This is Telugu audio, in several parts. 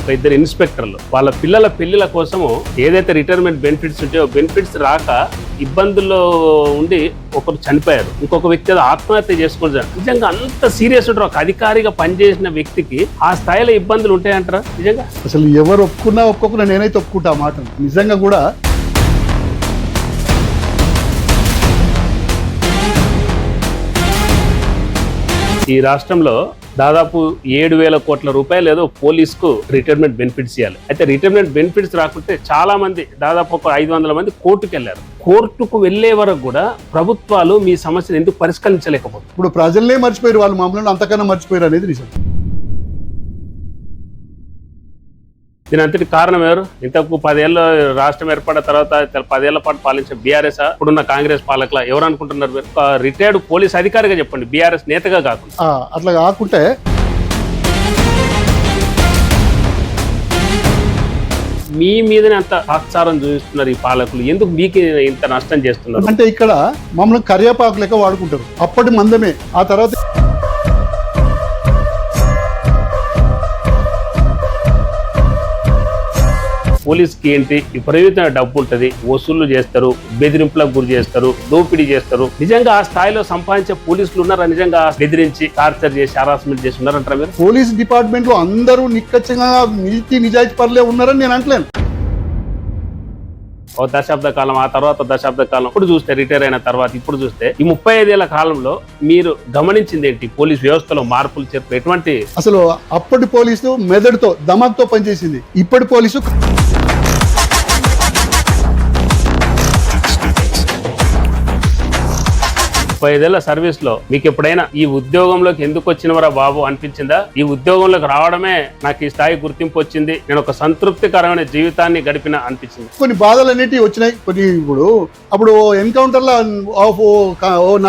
ఒక ఇద్దరు ఇన్స్పెక్టర్లు వాళ్ళ పిల్లల పెళ్లిల కోసము ఏదైతే రిటైర్మెంట్ బెనిఫిట్స్ ఉంటాయో బెనిఫిట్స్ రాక ఇబ్బందుల్లో ఉండి ఒకరు చనిపోయారు, ఇంకొక వ్యక్తి ఏదో ఆత్మహత్య చేసుకుంటారు. నిజంగా అంత సీరియస్ ఉంటారు ఒక అధికారిగా పనిచేసిన వ్యక్తికి ఆ స్థాయిలో ఇబ్బందులు ఉంటాయంటారా? నిజంగా అసలు ఎవరు ఒప్పుకున్నా నేనైతే ఒప్పుకుంటా ఆ మాట. నిజంగా కూడా ఈ రాష్ట్రంలో దాదాపు 7,000 కోట్ల రూపాయలు ఏదో పోలీసుకు రిటైర్మెంట్ బెనిఫిట్స్ ఇవ్వాలి. అయితే రిటైర్మెంట్ బెనిఫిట్స్ రాకుంటే చాలా మంది దాదాపు ఒక 500 మంది కోర్టుకు వెళ్లారు. కోర్టుకు వెళ్లే వరకు కూడా ప్రభుత్వాలు మీ సమస్యను ఎందుకు పరిష్కరించలేకపోతుంది? ఇప్పుడు ప్రజలనే మర్చిపోయారు, వాళ్ళు మామూలు అంతకన్నా మర్చిపోయారు అనేది నిజం. దీని అంతటి కారణం ఎవరు? ఇంతకు 10 ఏళ్ళు రాష్ట్రం ఏర్పడిన తర్వాత 10 ఏళ్ల పాటు పాలించిన బీఆర్ఎస్ ఇప్పుడున్న కాంగ్రెస్ పాలకుల ఎవరు అనుకుంటున్నారు మీరు? రిటైర్డ్ పోలీస్ అధికారిగా చెప్పండి, బీఆర్ఎస్ నేతగా కాకుండా. అట్లా కాకుంటే మీ మీదనే అంత తాత్సారం చూపిస్తున్నారు ఈ పాలకులు, ఎందుకు మీకు ఇంత నష్టం చేస్తున్నారు? అంటే ఇక్కడ మమ్మల్ని కరియాపాకు లెక్క వాడుకుంటారు. అప్పటి మందమే, ఆ తర్వాత పోలీస్కి ఏంటి విపరీతమైన డబ్బు ఉంటుంది, వసూళ్లు చేస్తారు, బెదిరింపులకు గురి చేస్తారు, దోపిడీ చేస్తారు. నిజంగా ఆ స్థాయిలో సంపాదించే పోలీసులు ఉన్నారా? నిజంగా బెదిరించి టార్చర్ చేసి హరాస్మెంట్ చేసి ఉన్నారంటారా మీరు? పోలీస్ డిపార్ట్మెంట్ లో అందరూ నిక్కచ్చంగా నిజాయితీ పరులే ఉన్నారని నేను అంటలేను. ఓ దశాబ్ద కాలం, ఆ తర్వాత దశాబ్ద కాలం, ఇప్పుడు చూస్తే రిటైర్ అయిన తర్వాత ఇప్పుడు చూస్తే ఈ 35 ఏళ్ల కాలంలో మీరు గమనించింది ఏంటి? పోలీస్ వ్యవస్థలో మార్పులు చేర్పు ఎటువంటి? అసలు అప్పటి పోలీసు మెదడుతో దమాక్తో పనిచేసింది, ఇప్పటి పోలీసు 35 ఏళ్ల సర్వీస్ లో మీకు ఎప్పుడైనా ఈ ఉద్యోగంలోకి ఎందుకు వచ్చినవరా బాబు అనిపించిందా? ఈ ఉద్యోగంలోకి రావడమే నాకు ఈ స్థాయి గుర్తింపు వచ్చింది, నేను ఒక సంతృప్తికరమైన జీవితాన్ని గడిపిన అనిపించింది. కొన్ని బాధలు అనేటివి వచ్చినాయి. కొన్ని అప్పుడు ఎన్కౌంటర్ లో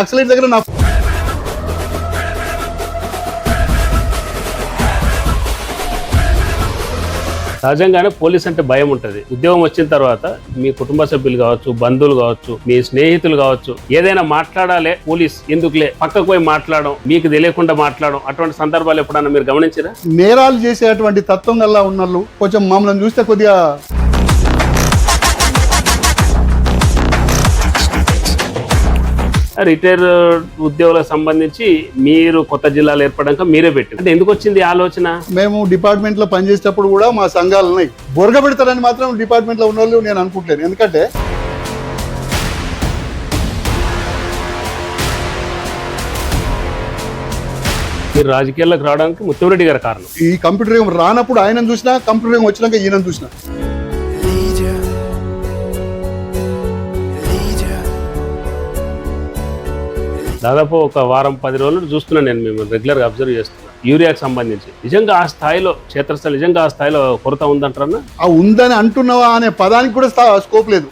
నక్సలైట్ దగ్గర నా సహజంగానే పోలీస్ అంటే భయం ఉంటుంది. ఉద్యోగం వచ్చిన తర్వాత మీ కుటుంబ సభ్యులు కావచ్చు, బంధువులు కావచ్చు, మీ స్నేహితులు కావచ్చు, ఏదైనా మాట్లాడాలి పోలీస్ ఎందుకులే పక్కకు పోయి మాట్లాడడం, మీకు తెలియకుండా మాట్లాడడం, అటువంటి సందర్భాలు ఎప్పుడన్నా మీరు గమనించారా? నేరాలు చేసేటువంటి తత్వం గల్లా ఉన్నళ్ళు కొంచెం మమ్మల్ని చూస్తే కొద్దిగా రిటైర్ ఉద్యోగులకు సంబంధించి మీరు కొత్త జిల్లాలు ఏర్పడాక మీరే పెట్టారు అంటే ఎందుకు వచ్చింది ఆలోచన? మేము డిపార్ట్మెంట్ లో పనిచేసేటప్పుడు కూడా మా సంఘాలు ఉన్నాయి. బొరగ పెడతారని మాత్రం డిపార్ట్మెంట్ లో ఉన్న వాళ్ళు నేను అనుకుంటలేను. ఎందుకంటే మీరు రాజకీయాల్లోకి రావడానికి ముత్తంరెడ్డి గారి కారణం. ఈ కంప్యూటర్ యుగం రానప్పుడు ఆయనను చూసినా, కంప్యూటర్ యుగం వచ్చినాక ఈయనను చూసినా. దాదాపు ఒక వారం 10 రోజులు చూస్తున్నాను నేను, మేము రెగ్యులర్గా అబ్జర్వ్ చేస్తున్నాను. యూరియాకి సంబంధించి నిజంగా ఆ స్థాయిలో క్షేత్రస్థాయి నిజంగా ఆ స్థాయిలో కొరత ఉందంటారన్నా? ఆ ఉందని అంటున్నావా అనే పదానికి కూడా స్కోప్ లేదు.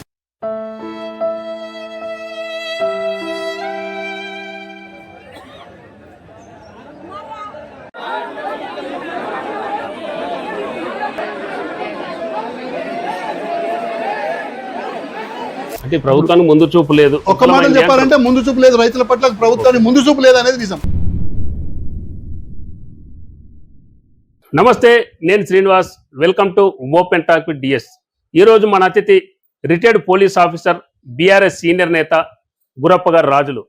అంటే ప్రభుత్వానికి ముందు చూపు లేదు. ఒక్క మాట చెప్పాలంటే ముందు చూపు లేదు, రైతుల పట్ల ప్రభుత్వానికి ముందు చూపు లేదు అనేది నిజం. నమస్తే, నేను Srinivas. Welcome to open talk with DS. ఈరోజు మన అతిథి retired police officer, BRS senior నేత గురప్ప గారు రాజులు.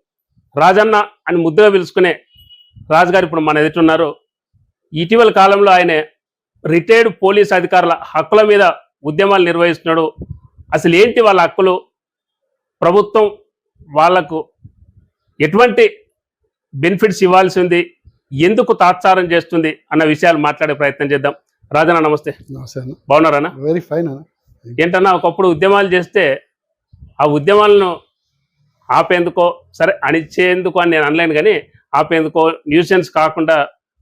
రాజన్న అని ముద్దుగా పిలుచుకునే రాజుగారు ఇప్పుడు మన ఎదుటిన్నారు. ఇటీవల కాలంలో ఆయన రిటైర్డ్ పోలీస్ అధికారుల హక్కుల మీద ఉద్యమాలు నిర్వహిస్తున్నాడు. అసలు ఏంటి వాళ్ళ హక్కులు, ప్రభుత్వం వాళ్లకు ఎటువంటి బెనిఫిట్స్ ఇవ్వాల్సి ఉంది, ఎందుకు తాత్సారం చేస్తుంది అన్న విషయాలు మాట్లాడే ప్రయత్నం చేద్దాం. రాజన్న నమస్తే. బాగున్నారన్నా? Very fine. ఏంటన్నా, ఒకప్పుడు ఉద్యమాలు చేస్తే ఆ ఉద్యమాలను ఆపేందుకో, సరే అణిచేందుకు అని నేను అనలేను, కానీ ఆపేందుకో న్యూసెన్స్ కాకుండా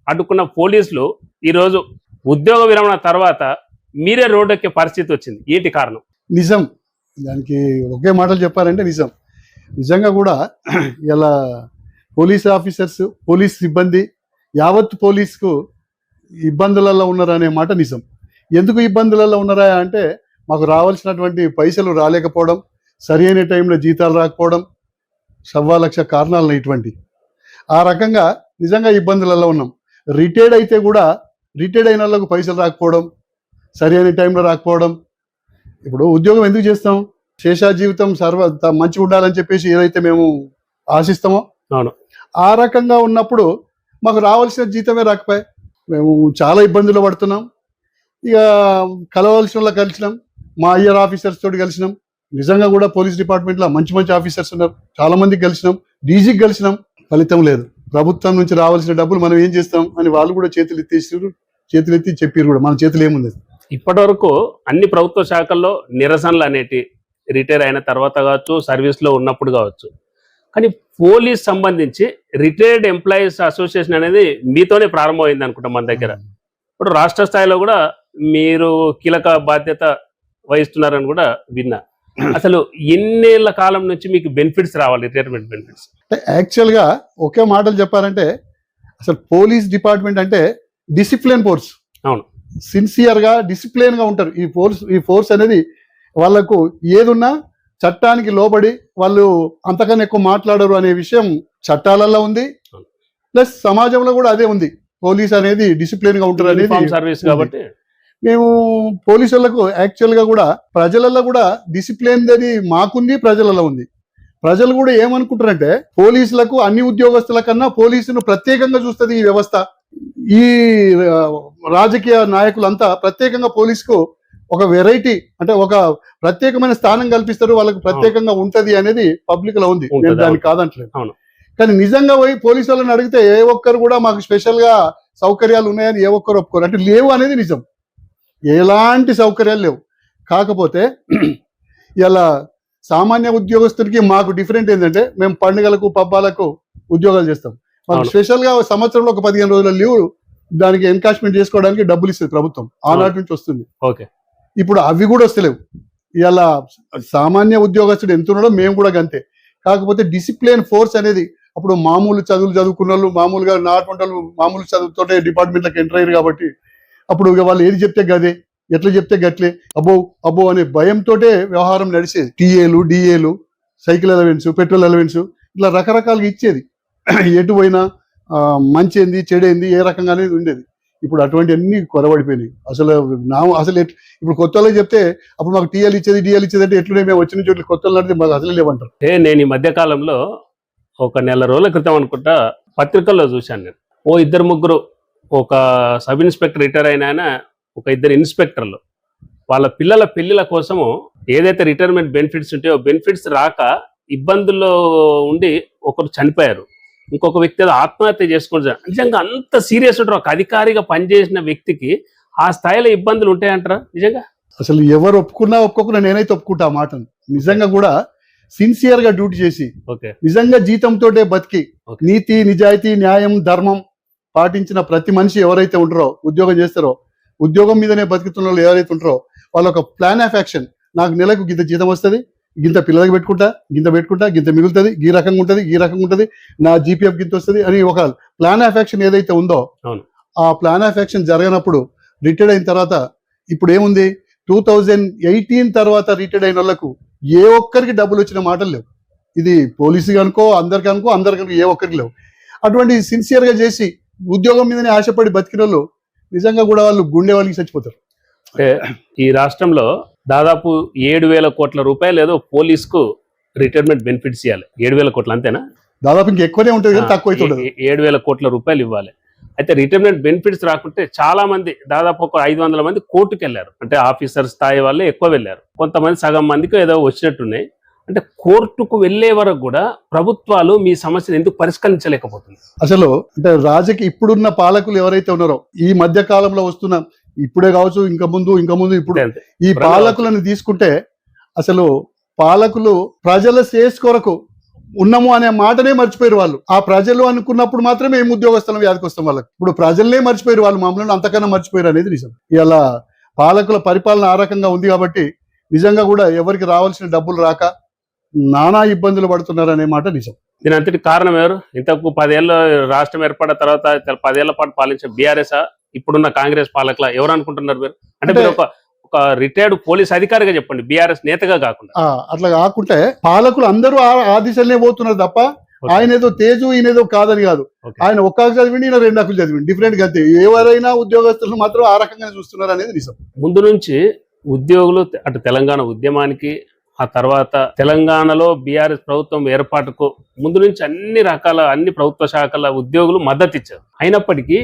అడ్డుకున్న పోలీసులు ఈరోజు ఉద్యోగ విరమణ తర్వాత మీరే రోడ్డెక్కే పరిస్థితి వచ్చింది. ఏంటి కారణం? నిజం, దానికి ఒకే మాటలు చెప్పారంటే నిజం. నిజంగా కూడా ఇలా పోలీస్ ఆఫీసర్స్, పోలీస్ సిబ్బంది, యావత్ పోలీసుకు ఇబ్బందులలో ఉన్నారనే మాట నిజం. ఎందుకు ఇబ్బందులలో ఉన్నారా అంటే మాకు రావాల్సినటువంటి పైసలు రాలేకపోవడం, సరి అయిన టైంలో జీతాలు రాకపోవడం, 1,15,00,000 కారణాలు ఇటువంటి. ఆ రకంగా నిజంగా ఇబ్బందులలో ఉన్నాం. రిటైర్డ్ అయితే కూడా రిటైర్డ్ అయిన వాళ్ళకు పైసలు రాకపోవడం, సరి అయిన టైంలో రాకపోవడం. ఇప్పుడు ఉద్యోగం ఎందుకు చేస్తాం? శేషా జీవితం మంచిగా ఉండాలని చెప్పేసి ఏదైతే మేము ఆశిస్తామో అవును. ఆ రకంగా ఉన్నప్పుడు మాకు రావాల్సిన జీతమే రాకపోయి మేము చాలా ఇబ్బందులు పడుతున్నాం. ఇక కలవాల్సిన వాళ్ళ కలిసినాం, మా ఐఆర్ ఆఫీసర్స్ తోటి కలిసినాం. నిజంగా కూడా పోలీస్ డిపార్ట్మెంట్లో మంచి మంచి ఆఫీసర్స్ ఉన్నారు, చాలా మందికి కలిసినాం, డీజీకి కలిసినాం, ఫలితం లేదు. ప్రభుత్వం నుంచి రావాల్సిన డబ్బులు మనం ఏం చేస్తాం అని వాళ్ళు కూడా చేతులు ఎత్తి చెప్పారు కూడా, మన చేతులు ఏముంది. ఇప్పటి వరకు అన్ని ప్రభుత్వ శాఖల్లో నిరసనలు అనేటి రిటైర్ అయిన తర్వాత కావచ్చు, సర్వీస్లో ఉన్నప్పుడు కావచ్చు. కానీ పోలీస్ సంబంధించి రిటైర్డ్ ఎంప్లాయీస్ అసోసియేషన్ అనేది మీతోనే ప్రారంభమైంది అనుకుంటాం మన దగ్గర. ఇప్పుడు రాష్ట్ర స్థాయిలో కూడా మీరు కీలక బాధ్యత వహిస్తున్నారని కూడా విన్నా. అసలు ఎన్నేళ్ల కాలం నుంచి మీకు బెనిఫిట్స్ రావాలి, రిటైర్మెంట్ బెనిఫిట్స్? యాక్చువల్గా ఒకే మాటలు చెప్పాలంటే అసలు పోలీస్ డిపార్ట్మెంట్ అంటే డిసిప్లిన్ ఫోర్స్. అవును, సిన్సియర్గా డిసిప్లిన్గా ఉంటారు. ఈ ఫోర్స్ అనేది వాళ్ళకు ఏదున్నా చట్టానికి లోబడి వాళ్ళు అంతకన్నా ఎక్కువ మాట్లాడరు అనే విషయం చట్టాలలో ఉంది, ప్లస్ సమాజంలో కూడా అదే ఉంది. పోలీస్ అనేది డిసిప్లిన్ గా ఉంటారు అనేది సర్వీస్ కాబట్టి మేము పోలీసులకు యాక్చువల్గా కూడా ప్రజలలో కూడా డిసిప్లిన్ అని మాకుంది, ప్రజలలో ఉంది. ప్రజలు కూడా ఏమనుకుంటారంటే పోలీసులకు అన్ని ఉద్యోగస్తుల కన్నా పోలీసును ప్రత్యేకంగా చూస్తుంది ఈ వ్యవస్థ. ఈ రాజకీయ నాయకులంతా ప్రత్యేకంగా పోలీసుకు ఒక వెరైటీ అంటే ఒక ప్రత్యేకమైన స్థానం కల్పిస్తారు, వాళ్ళకు ప్రత్యేకంగా ఉంటది అనేది పబ్లిక్ లో ఉంది. నేను దానికి కాదంటలేదు. కానీ నిజంగా పోయి పోలీసు వాళ్ళని అడిగితే ఏ ఒక్కరు కూడా మాకు స్పెషల్ గా సౌకర్యాలు ఉన్నాయని ఏ ఒక్కరు ఒప్పుకోరు. అంటే లేవు అనేది నిజం, ఎలాంటి సౌకర్యాలు లేవు. కాకపోతే ఇలా సామాన్య ఉద్యోగస్తుడికి మాకు డిఫరెంట్ ఏంటంటే మేము పండుగలకు పబ్బాలకు ఉద్యోగాలు చేస్తాం. మాకు స్పెషల్ గా సంవత్సరంలో ఒక 15 రోజుల లీవ్ దానికి ఎన్కాష్మెంట్ చేసుకోవడానికి డబ్బులు ఇస్తుంది ప్రభుత్వం, ఆనాటి నుంచి వస్తుంది. ఇప్పుడు అవి కూడా వస్తలేవు. ఇలా సామాన్య ఉద్యోగస్తుడు ఎంత ఉన్నాడో మేము కూడా గంతే. కాకపోతే డిసిప్లిన్ ఫోర్స్ అనేది అప్పుడు మామూలు చదువుకున్న వాళ్ళు, మామూలుగా నాటువంటి వాళ్ళు మామూలు చదువుతోటే డిపార్ట్మెంట్లకు ఎంటర్ అయ్యారు కాబట్టి అప్పుడు వాళ్ళు ఏది చెప్తే గదే, ఎట్లా చెప్తే గట్లే, అబ్బో అనే భయంతోటే వ్యవహారం నడిచేది. టీఏలు, డిఏలు, సైకిల్ అలవెన్స్, పెట్రోల్ అలవెన్స్ ఇట్లా రకరకాలుగా ఇచ్చేది. ఎటు పోయినా మంచి ఏంది చెడేంది ఏ రకంగా అనేది ఉండేది. ఇప్పుడు అటువంటి అన్ని కొరబడిపోయినాయి. అసలు ఇప్పుడు కొత్త వాళ్ళకి చెప్తే అప్పుడు మాకు టీఎల్ ఇచ్చేది, డిఎల్ ఇచ్చేది అంటే ఎట్లునే మేము వచ్చిన చోట్ల కొత్త వాళ్ళు నడితే మాకు అసలు లేవంటారు. నేను ఈ మధ్య కాలంలో ఒక నెల రోజుల క్రితం అనుకుంటా పత్రికల్లో చూశాను. నేను ఇద్దరు ముగ్గురు, ఒక సబ్ ఇన్స్పెక్టర్ రిటైర్ అయిన ఆయన, ఒక ఇద్దరు ఇన్స్పెక్టర్లు వాళ్ళ పిల్లల పెళ్లిల కోసము ఏదైతే రిటైర్మెంట్ బెనిఫిట్స్ ఉంటాయో బెనిఫిట్స్ రాక ఇబ్బందుల్లో ఉండి ఒకరు చనిపోయారు, ఇంకొక వ్యక్తి ఏదో ఆత్మహత్య చేసుకుంటారు. నిజంగా అంత సీరియస్ ఉంటారు. ఒక అధికారిగా పనిచేసిన వ్యక్తికి ఆ స్థాయిలో ఇబ్బందులు ఉంటాయంటారా నిజంగా? అసలు ఎవరు ఒప్పుకోకుండా నేనైతే ఒప్పుకుంటా ఆ మాటను. నిజంగా కూడా సిన్సియర్ గా డ్యూటీ చేసి నిజంగా జీతంతో బతికి నీతి, నిజాయితీ, న్యాయం, ధర్మం పాటించిన ప్రతి మనిషి ఎవరైతే ఉంటారో, ఉద్యోగం చేస్తారో, ఉద్యోగం మీదనే బతుకుతున్న వాళ్ళు ఎవరైతే ఉంటారో వాళ్ళ ఒక ప్లాన్ ఆఫ్ యాక్షన్, నాకు నెలకు గింత జీతం వస్తుంది, గింత పిల్లలకి పెట్టుకుంటా, గింత మిగులుతుంది, ఈ రకంగా ఉంటుంది, నా జీపీఎఫ్ గింత వస్తుంది అని ఒక ప్లాన్ ఆఫ్ యాక్షన్ ఏదైతే ఉందో ఆ ప్లాన్ ఆఫ్ యాక్షన్ జరగనప్పుడు రిటైర్డ్ అయిన తర్వాత ఇప్పుడు ఏముంది, 2018 తర్వాత రిటైర్డ్ అయిన వాళ్ళకు ఏ ఒక్కరికి డబ్బులు వచ్చిన మాటలు లేవు. ఇది పోలీసుగా అనుకో, అందరికనుకో ఏ ఒక్కరికి లేవు. అటువంటి సిన్సియర్ గా చేసి ఉద్యోగం మీదనే ఆశపడి బతికిన వాళ్ళు నిజంగా కూడా వాళ్ళు గుండె వాళ్ళకి చచ్చిపోతారు. ఈ రాష్ట్రంలో దాదాపు 7,000 కోట్ల రూపాయలు ఏదో పోలీసుకు రిటైర్మెంట్ బెనిఫిట్స్ ఇవ్వాలి. 7,000 కోట్లు అంతేనా? దాదాపు ఇంకా ఎక్కువనే ఉంటుంది, తక్కువ 7,000 కోట్ల రూపాయలు ఇవ్వాలి. అయితే రిటైర్మెంట్ బెనిఫిట్స్ రాకుంటే చాలా మంది, దాదాపు ఒక 500 మంది కోర్టుకు వెళ్ళారు. అంటే ఆఫీసర్ స్థాయి వాళ్ళే ఎక్కువ వెళ్ళారు. కొంతమంది సగం మందికి ఏదో వచ్చినట్టున్నాయి. అంటే కోర్టుకు వెళ్లే వరకు కూడా ప్రభుత్వాలు మీ సమస్యను ఎందుకు పరిష్కరించలేకపోతుంది? అసలు అంటే ఇప్పుడున్న పాలకులు ఎవరైతే ఉన్నారో, ఈ మధ్య కాలంలో వస్తున్న, ఇప్పుడే కావచ్చు ఇంకా ముందు ఇప్పుడు ఈ పాలకులను తీసుకుంటే అసలు పాలకులు ప్రజల శ్రేయస్ కొరకు ఉన్నాము అనే మాటనే మర్చిపోయారు వాళ్ళు. ఆ ప్రజలు అనుకున్నప్పుడు మాత్రమే ఏం ఉద్యోగస్తులం వ్యాధికి వస్తాం వాళ్ళకి. ఇప్పుడు ప్రజలనే మర్చిపోయారు వాళ్ళు, మమ్మల్ని అంతకన్నా మర్చిపోయారు అనేది నిజం. ఇలా పాలకుల పరిపాలన ఆ రకంగా ఉంది కాబట్టి నిజంగా కూడా ఎవరికి రావాల్సిన డబ్బులు రాక నానా ఇబ్బందులు పడుతున్నారు అనే మాట నిజం. దీని అంతటి కారణం ఎవరు? ఇంతకు 10 ఏళ్ళ రాష్ట్రం ఏర్పడిన తర్వాత 10 ఏళ్ల పాటు పాలించిన బీఆర్ఎస్, ఇప్పుడున్న కాంగ్రెస్ పాలకుల ఎవరు అనుకుంటున్నారు మీరు? అంటే మీరు ఒక రిటైర్డ్ పోలీస్ అధికారిగా చెప్పండి, బీఆర్ఎస్ నేతగా కాకుండా. అట్లా కాకుంటే పాలకులు అందరూ ఆ దిశలోనే పోతున్నారు తప్ప ఆయన ఏదో తేజు ఈయనేదో కాదని కాదు. Okay. ఆయన ఒక్క హక్కు చదివిండి, ఈయన 2 హక్కులు చదివిండి, డిఫరెంట్ గా అంతే. ఎవరైనా ఉద్యోగస్తులు మాత్రం ఆ రకంగా చూస్తున్నారు అనేది నిజం. ముందు నుంచి ఉద్యోగులు అటు తెలంగాణ ఉద్యమానికి, ఆ తర్వాత తెలంగాణలో బీఆర్ఎస్ ప్రభుత్వం ఏర్పాటుకు ముందు నుంచి అన్ని ప్రభుత్వ శాఖల ఉద్యోగులు మద్దతు ఇచ్చారు. అయినప్పటికీ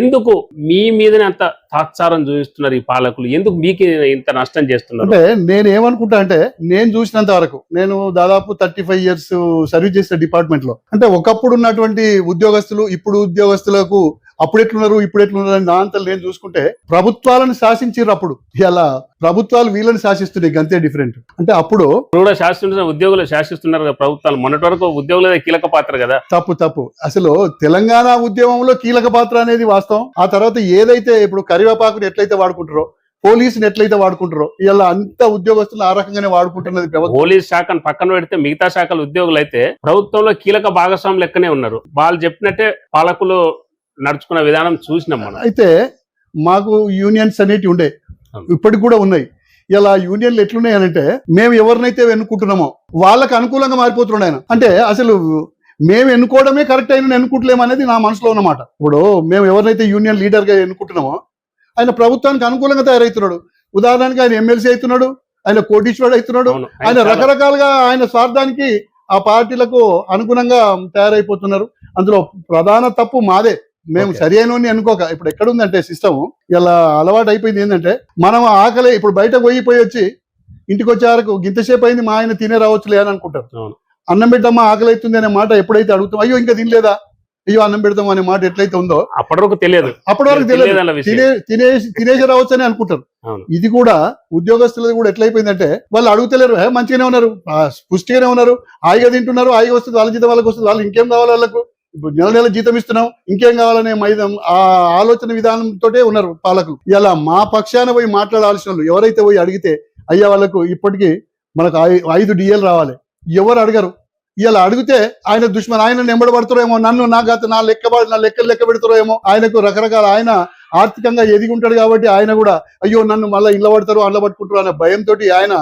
ఎందుకు మీ మీదనే అంత తాత్సారం చూపిస్తున్నారు ఈ పాలకులు? ఎందుకు మీకు ఇంత నష్టం చేస్తున్నారు? అంటే నేను ఏమనుకుంటా అంటే, నేను చూసినంత వరకు, నేను దాదాపు 35 years సర్వీస్ చేసిన డిపార్ట్మెంట్ లో, అంటే ఒకప్పుడు ఉన్నటువంటి ఉద్యోగస్తులు ఇప్పుడు ఉద్యోగస్తులకు అప్పుడు ఎట్లున్నారు ఇప్పుడు ఎట్లున్నారు అని నా అంతా నేను చూసుకుంటే, ప్రభుత్వాలను శాసించారు అప్పుడు. ఇలా ప్రభుత్వాలు వీళ్ళని శాసిస్తున్నాయి, అంతే డిఫరెంట్. అంటే అప్పుడు కూడా శాసిస్తున్న ఉద్యోగులు శాసిస్తున్నారు కదా ప్రభుత్వాలు. మొన్నటి వరకు ఉద్యోగులదే కీలక పాత్ర కదా. తప్పు. అసలు తెలంగాణ ఉద్యమంలో కీలక పాత్ర అనేది వాస్తవం. ఆ తర్వాత ఏదైతే ఇప్పుడు కరివేపాకుని ఎట్లయితే వాడుకుంటారో, పోలీసుని ఎట్లయితే వాడుకుంటారో, ఇలా అంత ఉద్యోగస్తులు ఆ రకంగానే వాడుకుంటున్నది ప్రభుత్వం. పోలీస్ శాఖను పక్కన పెడితే మిగతా శాఖల ఉద్యోగులు అయితే ప్రభుత్వంలో కీలక భాగస్వాములు లెక్కనే ఉన్నారు. వాళ్ళు చెప్పినట్టే పాలకులు నడుచుకున్న విధానం చూసినాం మనం. అయితే మాకు యూనియన్స్ అనేటివి ఉండే, ఇప్పటికి కూడా ఉన్నాయి. ఇలా యూనియన్లు ఎట్లున్నాయి అంటే, మేము ఎవరినైతే ఎన్నుకుంటున్నామో వాళ్ళకి అనుకూలంగా మారిపోతున్నాడు ఆయన. అంటే అసలు మేము ఎన్నుకోవడమే కరెక్ట్ అయిన ఎన్నుకుంటలేము అనేది నా మనసులో ఉన్నమాట. ఇప్పుడు మేము ఎవరినైతే యూనియన్ లీడర్ గా ఎన్నుకుంటున్నామో ఆయన ప్రభుత్వానికి అనుకూలంగా తయారవుతున్నాడు. ఉదాహరణకి ఆయన ఎమ్మెల్సీ అవుతున్నాడు, ఆయన కోటీశ్వరుడు అవుతున్నాడు, ఆయన రకరకాలుగా ఆయన స్వార్థానికి ఆ పార్టీలకు అనుగుణంగా తయారైపోతున్నారు. అందులో ప్రధాన తప్పు మాదే. మేము సరి అయిన అనుకోక, ఇప్పుడు ఎక్కడుందంటే సిస్టమ్ ఇలా అలవాటు అయిపోయింది. ఏంటంటే మనం ఆకలి ఇప్పుడు బయట పోయి వచ్చి ఇంటికి వచ్చే వరకు గింతసేపు అయింది మా ఆయన తినే రావచ్చులే అని అనుకుంటారు. అన్నం పెట్టమ్మా ఆకలి అవుతుంది అనే మాట ఎప్పుడైతే అడుగుతాం, అయ్యో ఇంకా తినలేదా, అయ్యో అన్నం పెడతాం అనే మాట ఎట్లయితే ఉందో అప్పటి వరకు తెలియదు, తినేసి రావచ్చు అని అనుకుంటారు. ఇది కూడా ఉద్యోగస్తులది కూడా ఎట్లయిపోయిందంటే, వాళ్ళు అడుగుతలేరు, మంచిగానే ఉన్నారు, పుష్టిగానే ఉన్నారు, హాయిగా తింటున్నారు, హాయిగా వస్తుంది, వాళ్ళ జీతం వాళ్ళకి వస్తుంది, వాళ్ళు ఇంకేం కావాలి, వాళ్ళకు ఇప్పుడు నెల జీతం ఇస్తున్నాం ఇంకేం కావాలనే ఆ ఆలోచన విధానంతో ఉన్నారు పాలకులు. ఇలా మా పక్షాన పోయి మాట్లాడాల్సిన వాళ్ళు ఎవరైతే పోయి అడిగితే, అయ్యా వాళ్ళకు ఇప్పటికీ మనకు 5 DL రావాలి, ఎవరు అడగరు. ఇలా అడిగితే ఆయన దుష్మన్, ఆయన నెంబడబడతారో ఏమో, నన్ను నా లెక్కలు లెక్క పెడతారో ఏమో. ఆయనకు రకరకాల, ఆయన ఆర్థికంగా ఎదిగి ఉంటాడు కాబట్టి ఆయన కూడా అయ్యో నన్ను మళ్ళీ ఇళ్ళ పడతారు అల్ల పట్టుకుంటారు అనే భయంతో ఆయన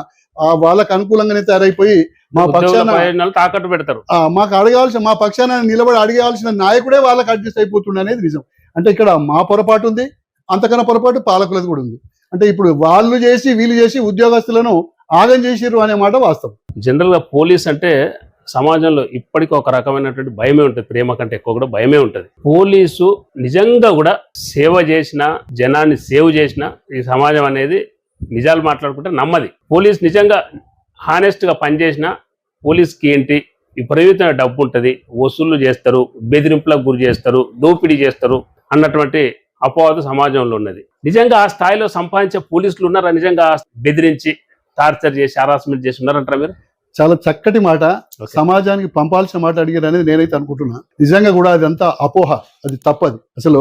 వాళ్ళకు అనుకూలంగానే తయారైపోయి మా పక్షాన తాకట్టు పెడతారు. మాకు అడగాల్సిన, మా పక్షాన నిలబడి అడగాల్సిన నాయకుడే వాళ్ళకి అడ్జస్ట్ అయిపోతుండే అనేది నిజం. అంటే ఇక్కడ మా పొరపాటు ఉంది, అంతకన్నా పొరపాటు పాలకులది కూడా ఉంది. అంటే ఇప్పుడు వాళ్ళు చేసి వీళ్ళు చేసి ఉద్యోగస్తులను ఆగం చేసిర్రు అనే మాట వాస్తవం. జనరల్ గా పోలీస్ అంటే సమాజంలో ఇప్పటికీ ఒక రకమైనటువంటి భయమే ఉంటుంది, ప్రేమ కంటే ఎక్కువ కూడా భయమే ఉంటుంది. పోలీసు నిజంగా కూడా సేవ చేసిన, జనాన్ని సేవ్ చేసిన ఈ సమాజం అనేది నిజాలు మాట్లాడుకుంటే నమ్మది. పోలీస్ నిజంగా హానెస్ట్ గా పనిచేసిన పోలీస్కి ఏంటి, విపరీతమైన డబ్బు ఉంటుంది, వసూళ్లు చేస్తారు, బెదిరింపులకు గురి చేస్తారు, దోపిడీ చేస్తారు అన్నటువంటి అపవాదు సమాజంలో ఉన్నది. నిజంగా ఆ స్థాయిలో సంపాదించే పోలీసులు ఉన్నారా? నిజంగా బెదిరించి టార్చర్ చేసి హరాస్మెంట్ చేసి ఉన్నారంటారా మీరు? చాలా చక్కటి మాట, సమాజానికి పంపాల్సిన మాట అడిగారు అనేది నేనైతే అనుకుంటున్నా. నిజంగా కూడా అదంతా అపోహ, అది తప్పది. అసలు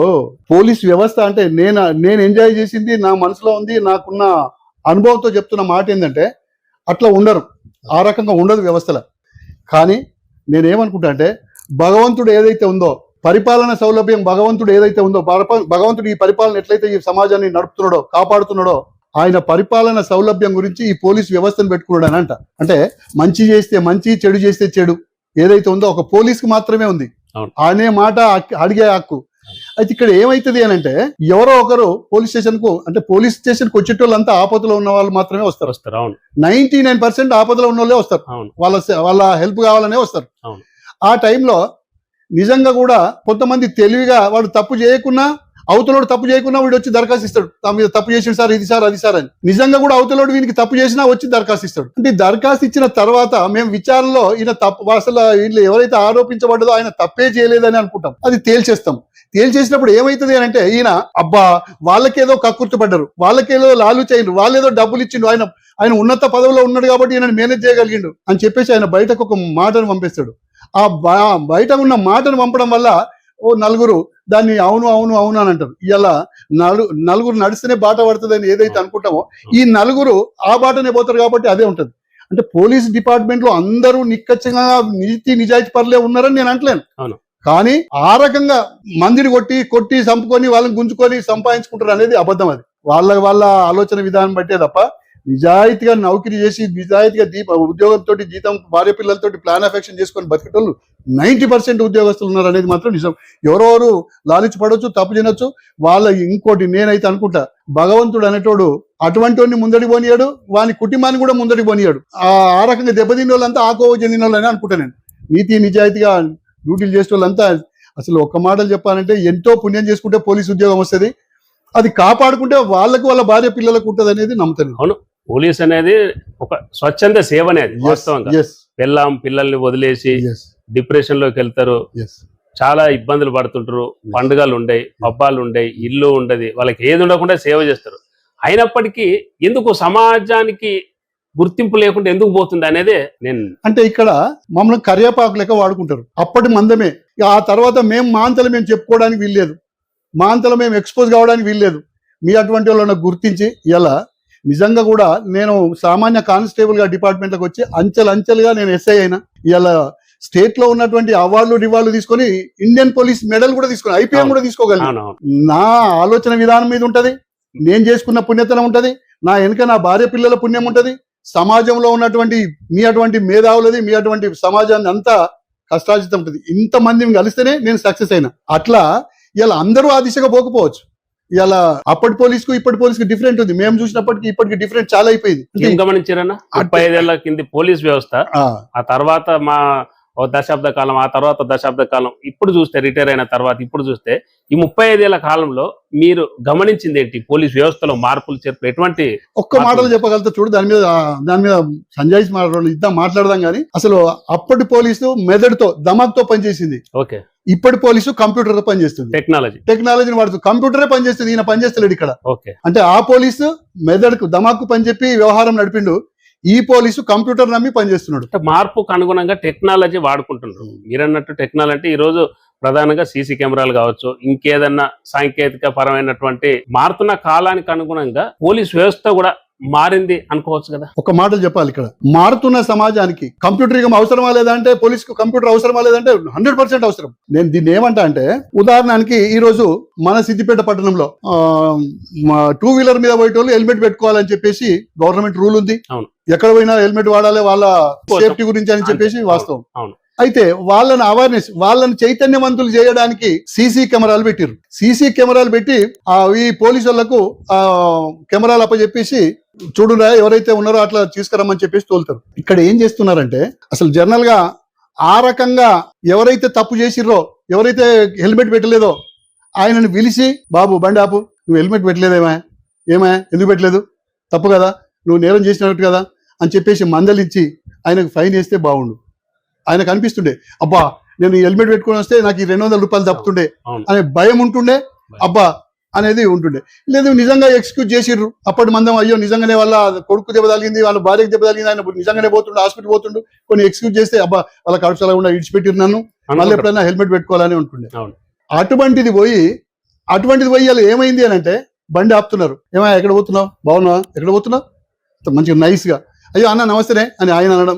పోలీస్ వ్యవస్థ అంటే నేను ఎంజాయ్ చేసింది, నా మనసులో ఉంది, నాకున్న అనుభవంతో చెప్తున్న మాట ఏంటంటే, అట్లా ఉండరు, ఆ రకంగా ఉండదు వ్యవస్థలో. కానీ నేనేమనుకుంటా అంటే, భగవంతుడు ఏదైతే ఉందో, పరిపాలన సౌలభ్యం భగవంతుడు ఏదైతే ఉందో, భగవంతుడు ఈ పరిపాలన ఎట్లయితే ఈ సమాజాన్ని నడుపుతున్నాడో, కాపాడుతున్నాడో, ఆయన పరిపాలన సౌలభ్యం గురించి ఈ పోలీస్ వ్యవస్థను పెట్టుకున్నాడు అని అంట. అంటే మంచి చేస్తే మంచి, చెడు చేస్తే చెడు ఏదైతే ఉందో ఒక పోలీస్కి మాత్రమే ఉంది అనే మాట అడిగే హక్కు. అయితే ఇక్కడ ఏమైతుంది అని అంటే, ఎవరో ఒకరు పోలీస్ స్టేషన్కి వచ్చేటోళ్ళంతా ఆపదలో ఉన్న వాళ్ళు మాత్రమే వస్తారు. 99% ఆపదలో ఉన్న వాళ్ళే వస్తారు, వాళ్ళ హెల్ప్ కావాలనే వస్తారు. ఆ టైంలో నిజంగా కూడా కొంతమంది తెలివిగా, వాడు తప్పు చేయకున్నా, అవతలోడు తప్పు చేయకున్నా వీడు వచ్చి దరఖాస్తు ఇస్తాడు, తమ మీద తప్పు చేసిండు సార్, ఇది సార్, అది సార్ అని. నిజంగా కూడా అవతలోడు వీనికి తప్పు చేసినా వచ్చి దరఖాస్తు ఇస్తాడు. అంటే దరఖాస్తు ఇచ్చిన తర్వాత మేము విచారణలో ఈయన తప్పు, అసలు వీళ్ళు ఎవరైతే ఆరోపించబడ్డదో ఆయన తప్పే చేయలేదని అనుకుంటాం, అది తేల్చేస్తాం. తేల్చేసినప్పుడు ఏమైతుంది అని అంటే, ఈయన అబ్బా వాళ్ళకేదో కక్కుర్తిపడ్డారు, వాళ్ళకేదో లాలు చేయరు, వాళ్ళేదో డబ్బులు ఇచ్చిండు, ఆయన ఉన్నత పదవిలో ఉన్నాడు కాబట్టి ఈయన మేనేజ్ చేయగలిగిండు అని చెప్పేసి ఆయన బయటకు ఒక మాటను పంపిస్తాడు. ఆ బయట ఉన్న మాటను పంపడం వల్ల నలుగురు దాన్ని అవును అవును అవును అని అంటారు. ఇలా నలుగురు నడిస్తేనే బాట పడుతుంది అని ఏదైతే అనుకుంటామో, ఈ నలుగురు ఆ బాటనే పోతారు కాబట్టి అదే ఉంటుంది. అంటే పోలీస్ డిపార్ట్మెంట్ లో అందరూ నిక్కచ్చగా నిజాయితీ పరులే ఉన్నారని నేను అంటలేను, కానీ ఆ రకంగా మందిని కొట్టి చంపుకొని వాళ్ళని గుంజుకొని సంపాదించుకుంటారు అనేది అబద్ధం. అది వాళ్ళ ఆలోచన విధానం బట్టే తప్ప నిజాయితీగా నౌకరీ చేసి నిజాయితీగా ఉద్యోగంతో జీతం భార్య పిల్లలతో ప్లాన్ ఆఫ్ యాక్షన్ చేసుకొని బతికేటోళ్ళు 90% ఉద్యోగస్తులు ఉన్నారు అనేది మాత్రం నిజం. ఎవరెవరు లాలిచి పడవచ్చు, తప్పు తినొచ్చు. వాళ్ళ ఇంకోటి నేనైతే అనుకుంటా, భగవంతుడు అనేటోడు అటువంటి వాడిని ముందడికి పోనీయాడు, వాని కుటుంబాన్ని కూడా ముందడికి పోనీయాడు. ఆ రకంగా దెబ్బతిన్న వాళ్ళంతా ఆకోవ చెందిన వాళ్ళని అనుకుంటా నేను. నీతి నిజాయితీగా డ్యూటీలు చేసే వాళ్ళంతా అసలు ఒక్క మాటలు చెప్పాలంటే ఎంతో పుణ్యం చేసుకుంటే పోలీసు ఉద్యోగం వస్తుంది. అది కాపాడుకుంటే వాళ్ళకు వాళ్ళ భార్య పిల్లలకు ఉంటుంది అనేది నమ్ముతాను. అవును, పోలీస్ అనేది ఒక స్వచ్ఛంద సేవ అనేది వాస్తవంగా. పిల్లల్ని వదిలేసి డిప్రెషన్ లోకి వెళ్తారు, చాలా ఇబ్బందులు పడుతుంటారు, పండుగలు ఉండయి, పబ్బాలు ఉండయి, ఇల్లు ఉండదు, వాళ్ళకి ఏది ఉండకుండా సేవ చేస్తారు. అయినప్పటికీ ఎందుకు సమాజానికి గుర్తింపు లేకుండా ఎందుకు పోతుంది అనేది నేను అంటే ఇక్కడ మమ్మల్ని కరివేపాకు లెక్క వాడుకుంటారు. అప్పటి మందమే. ఆ తర్వాత మేము మాంతలు మేము చెప్పుకోవడానికి వీల్లేదు, మాంతలు మేము ఎక్స్పోజ్ కావడానికి వీల్లేదు. మీ అటువంటి వాళ్ళని గుర్తించి ఇలా నిజంగా కూడా నేను సామాన్య కానిస్టేబుల్ గా డిపార్ట్మెంట్లకు వచ్చి అంచెలుగా నేను ఎస్ఐ అయినా. ఇలా స్టేట్ లో ఉన్నటువంటి అవార్డులు రివార్డులు తీసుకొని ఇండియన్ పోలీస్ మెడల్ కూడా తీసుకొని ఐపీఎం కూడా తీసుకోగలను. నా ఆలోచన విధానం మీద ఉంటది, నేను చేసుకున్న పుణ్యతనం ఉంటది, నా వెనుక నా భార్య పిల్లల పుణ్యం ఉంటది, సమాజంలో ఉన్నటువంటి మీ అటువంటి మేధావులది, మీ అటువంటి సమాజాన్ని అంతా కష్టార్జితం ఉంటుంది. ఇంతమంది కలిస్తేనే నేను సక్సెస్ అయినా. అట్లా ఇలా అందరూ ఆ దిశగా పోకపోవచ్చు. ఇలా అప్పటి పోలీసుకు ఇప్పటి పోలీసుకు డిఫరెంట్ ఉంది. మేము చూసినప్పటికీ ఇప్పటికి డిఫరెంట్ చాలా అయిపోయింది. గమనించారన్నా 35 ఏళ్ల కింది పోలీస్ వ్యవస్థ, ఆ తర్వాత మా దశాబ్ద కాలం, ఆ తర్వాత దశాబ్ద కాలం, ఇప్పుడు చూస్తే రిటైర్ అయిన తర్వాత ఇప్పుడు చూస్తే ఈ 35 ఏళ్ల కాలంలో మీరు గమనించింది ఏంటి? పోలీస్ వ్యవస్థలో మార్పులు చేర్పులు ఎటువంటి ఒక్క మాటలు చెప్పగలుగుతా చూడు. దాని మీద సంజయ్ ఇద్దాం మాట్లాడదాం. కానీ అసలు అప్పటి పోలీసు మెదడుతో దమాక్తో పనిచేసింది. ఓకే, ఇప్పటి పోలీసు కంప్యూటర్ తో పనిచేస్తుంది. టెక్నాలజీని వాడుతూ కంప్యూటరే పనిచేస్తుంది. ఈయన పనిచేస్తలేడు ఇక్కడ. అంటే ఆ పోలీసు మెదడుకు దమాక్కు పని చెప్పి వ్యవహారం నడిపిండు. ఈ పోలీసు కంప్యూటర్ నమ్మి పనిచేస్తున్నాడు. మార్పుకు అనుగుణంగా టెక్నాలజీ వాడుకుంటున్నారు. మీరన్నట్టు టెక్నాలజీ అంటే ఈ రోజు ప్రధానంగా సీసీ కెమెరాలు కావచ్చు, ఇంకేదన్నా సాంకేతిక పరమైనటువంటి మారుతున్న కాలానికి అనుగుణంగా పోలీస్ వ్యవస్థ కూడా మారింది అనుకోవచ్చు కదా. ఒక మాటలు చెప్పాలి, ఇక్కడ మారుతున్న సమాజానికి కంప్యూటర్ యుగం అవసరమా లేదా అంటే, పోలీసుకు కంప్యూటర్ అవసరమా లేదంటే 100% అవసరం. నేను దీన్ని ఏమంటా అంటే, ఉదాహరణకి ఈ రోజు మన సిద్దిపేట పట్టణంలో 2 వీలర్ మీద పోయేటోళ్ళు హెల్మెట్ పెట్టుకోవాలని చెప్పేసి గవర్నమెంట్ రూల్ ఉంది. ఎక్కడ పోయినా హెల్మెట్ వాడాలి వాళ్ళ సేఫ్టీ గురించి అని చెప్పేసి వాస్తవం. అయితే వాళ్ళని అవేర్నెస్, వాళ్ళని చైతన్యవంతులు చేయడానికి సీసీ కెమెరాలు పెట్టిరు. సీసీ కెమెరాలు పెట్టి ఈ పోలీసు వాళ్లకు కెమెరాలు అప్పచెప్పేసి చూడురా ఎవరైతే ఉన్నారో అట్లా తీసుకురమ్మని చెప్పేసి తోలుతారు. ఇక్కడ ఏం చేస్తున్నారంటే, అసలు జనరల్ గా ఆ రకంగా ఎవరైతే తప్పు చేసిర్రో, ఎవరైతే హెల్మెట్ పెట్టలేదో ఆయనను పిలిచి, బాబు బండి ఆపు, నువ్వు హెల్మెట్ పెట్టలేదేమా, ఎందుకు పెట్టలేదు, తప్పు కదా, నువ్వు నేరం చేసినట్టు కదా అని చెప్పేసి మందలించి ఆయనకు ఫైన్ వేస్తే బాగుండు. ఆయనకు అనిపిస్తుండే, అబ్బా నేను హెల్మెట్ పెట్టుకుని వస్తే నాకు ఈ 200 రూపాయలు తప్పుతుండే అనే భయం ఉంటుండే, అబ్బా అనేది ఉంటుండే. లేదు నిజంగా ఎక్స్క్యూజ్ చేసిర్రు. అప్పటి మందం అయ్యో నిజంగానే వాళ్ళ కొడుకు దెబ్బ తగిలింది, వాళ్ళ భార్యకు దెబ్బ తగిలింది, ఆయన నిజంగానే పోతుండే, హాస్పిటల్ పోతుండు, కొన్ని ఎక్స్క్యూజ్ చేస్తే అబ్బా వాళ్ళ కడుపు చల్లకుండా ఇడిచిపెట్టిరు నన్ను, మళ్ళీ ఎప్పుడైనా హెల్మెట్ పెట్టుకోవాలని ఉంటుండే. అటువంటిది పోయి అలా ఏమైంది అని అంటే, బండి ఆపుతున్నారు, ఏమా ఎక్కడ పోతున్నావు, బాగున్నావా, ఎక్కడ పోతున్నావు, మంచిగా నైస్ గా, అయ్యో అన్న నమస్తేనే అని ఆయన అనడం,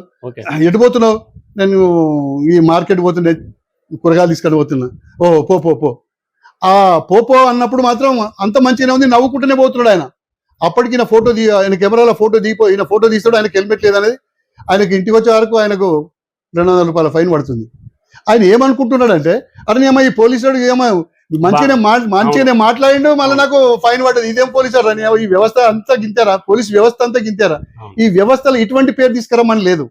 ఎటు పోతున్నావు, నేను ఈ మార్కెట్ పోతుండే కూరగాయలు తీసుకొని పోతున్నా, ఓ పో పో పో ఆ పోపో అన్నప్పుడు మాత్రం అంత మంచిగానే ఉంది, నవ్వుకుంటూనే పోతున్నాడు ఆయన. అప్పటికి ఈయన ఫోటో ఆయన కెమెరాలో ఫోటో ఈయన ఫోటో తీస్తాడు, ఆయనకు హెల్మెట్ లేదనేది. ఆయనకు ఇంటికి వచ్చే వరకు ఆయనకు 200 రూపాయల ఫైన్ పడుతుంది. ఆయన ఏమనుకుంటున్నాడంటే, అరే ఏమో ఈ పోలీసుడు ఏమో మంచిగానే మాట్లాడిండు, మళ్ళీ నాకు ఫైన్ పడ్డది, ఇదేం పోలీసు అని, ఈ వ్యవస్థ అంతా గింతారా, పోలీస్ వ్యవస్థ అంతా గింతారా, ఈ వ్యవస్థలో ఇటువంటి పేరు తీసుకురమ్మని లేదు.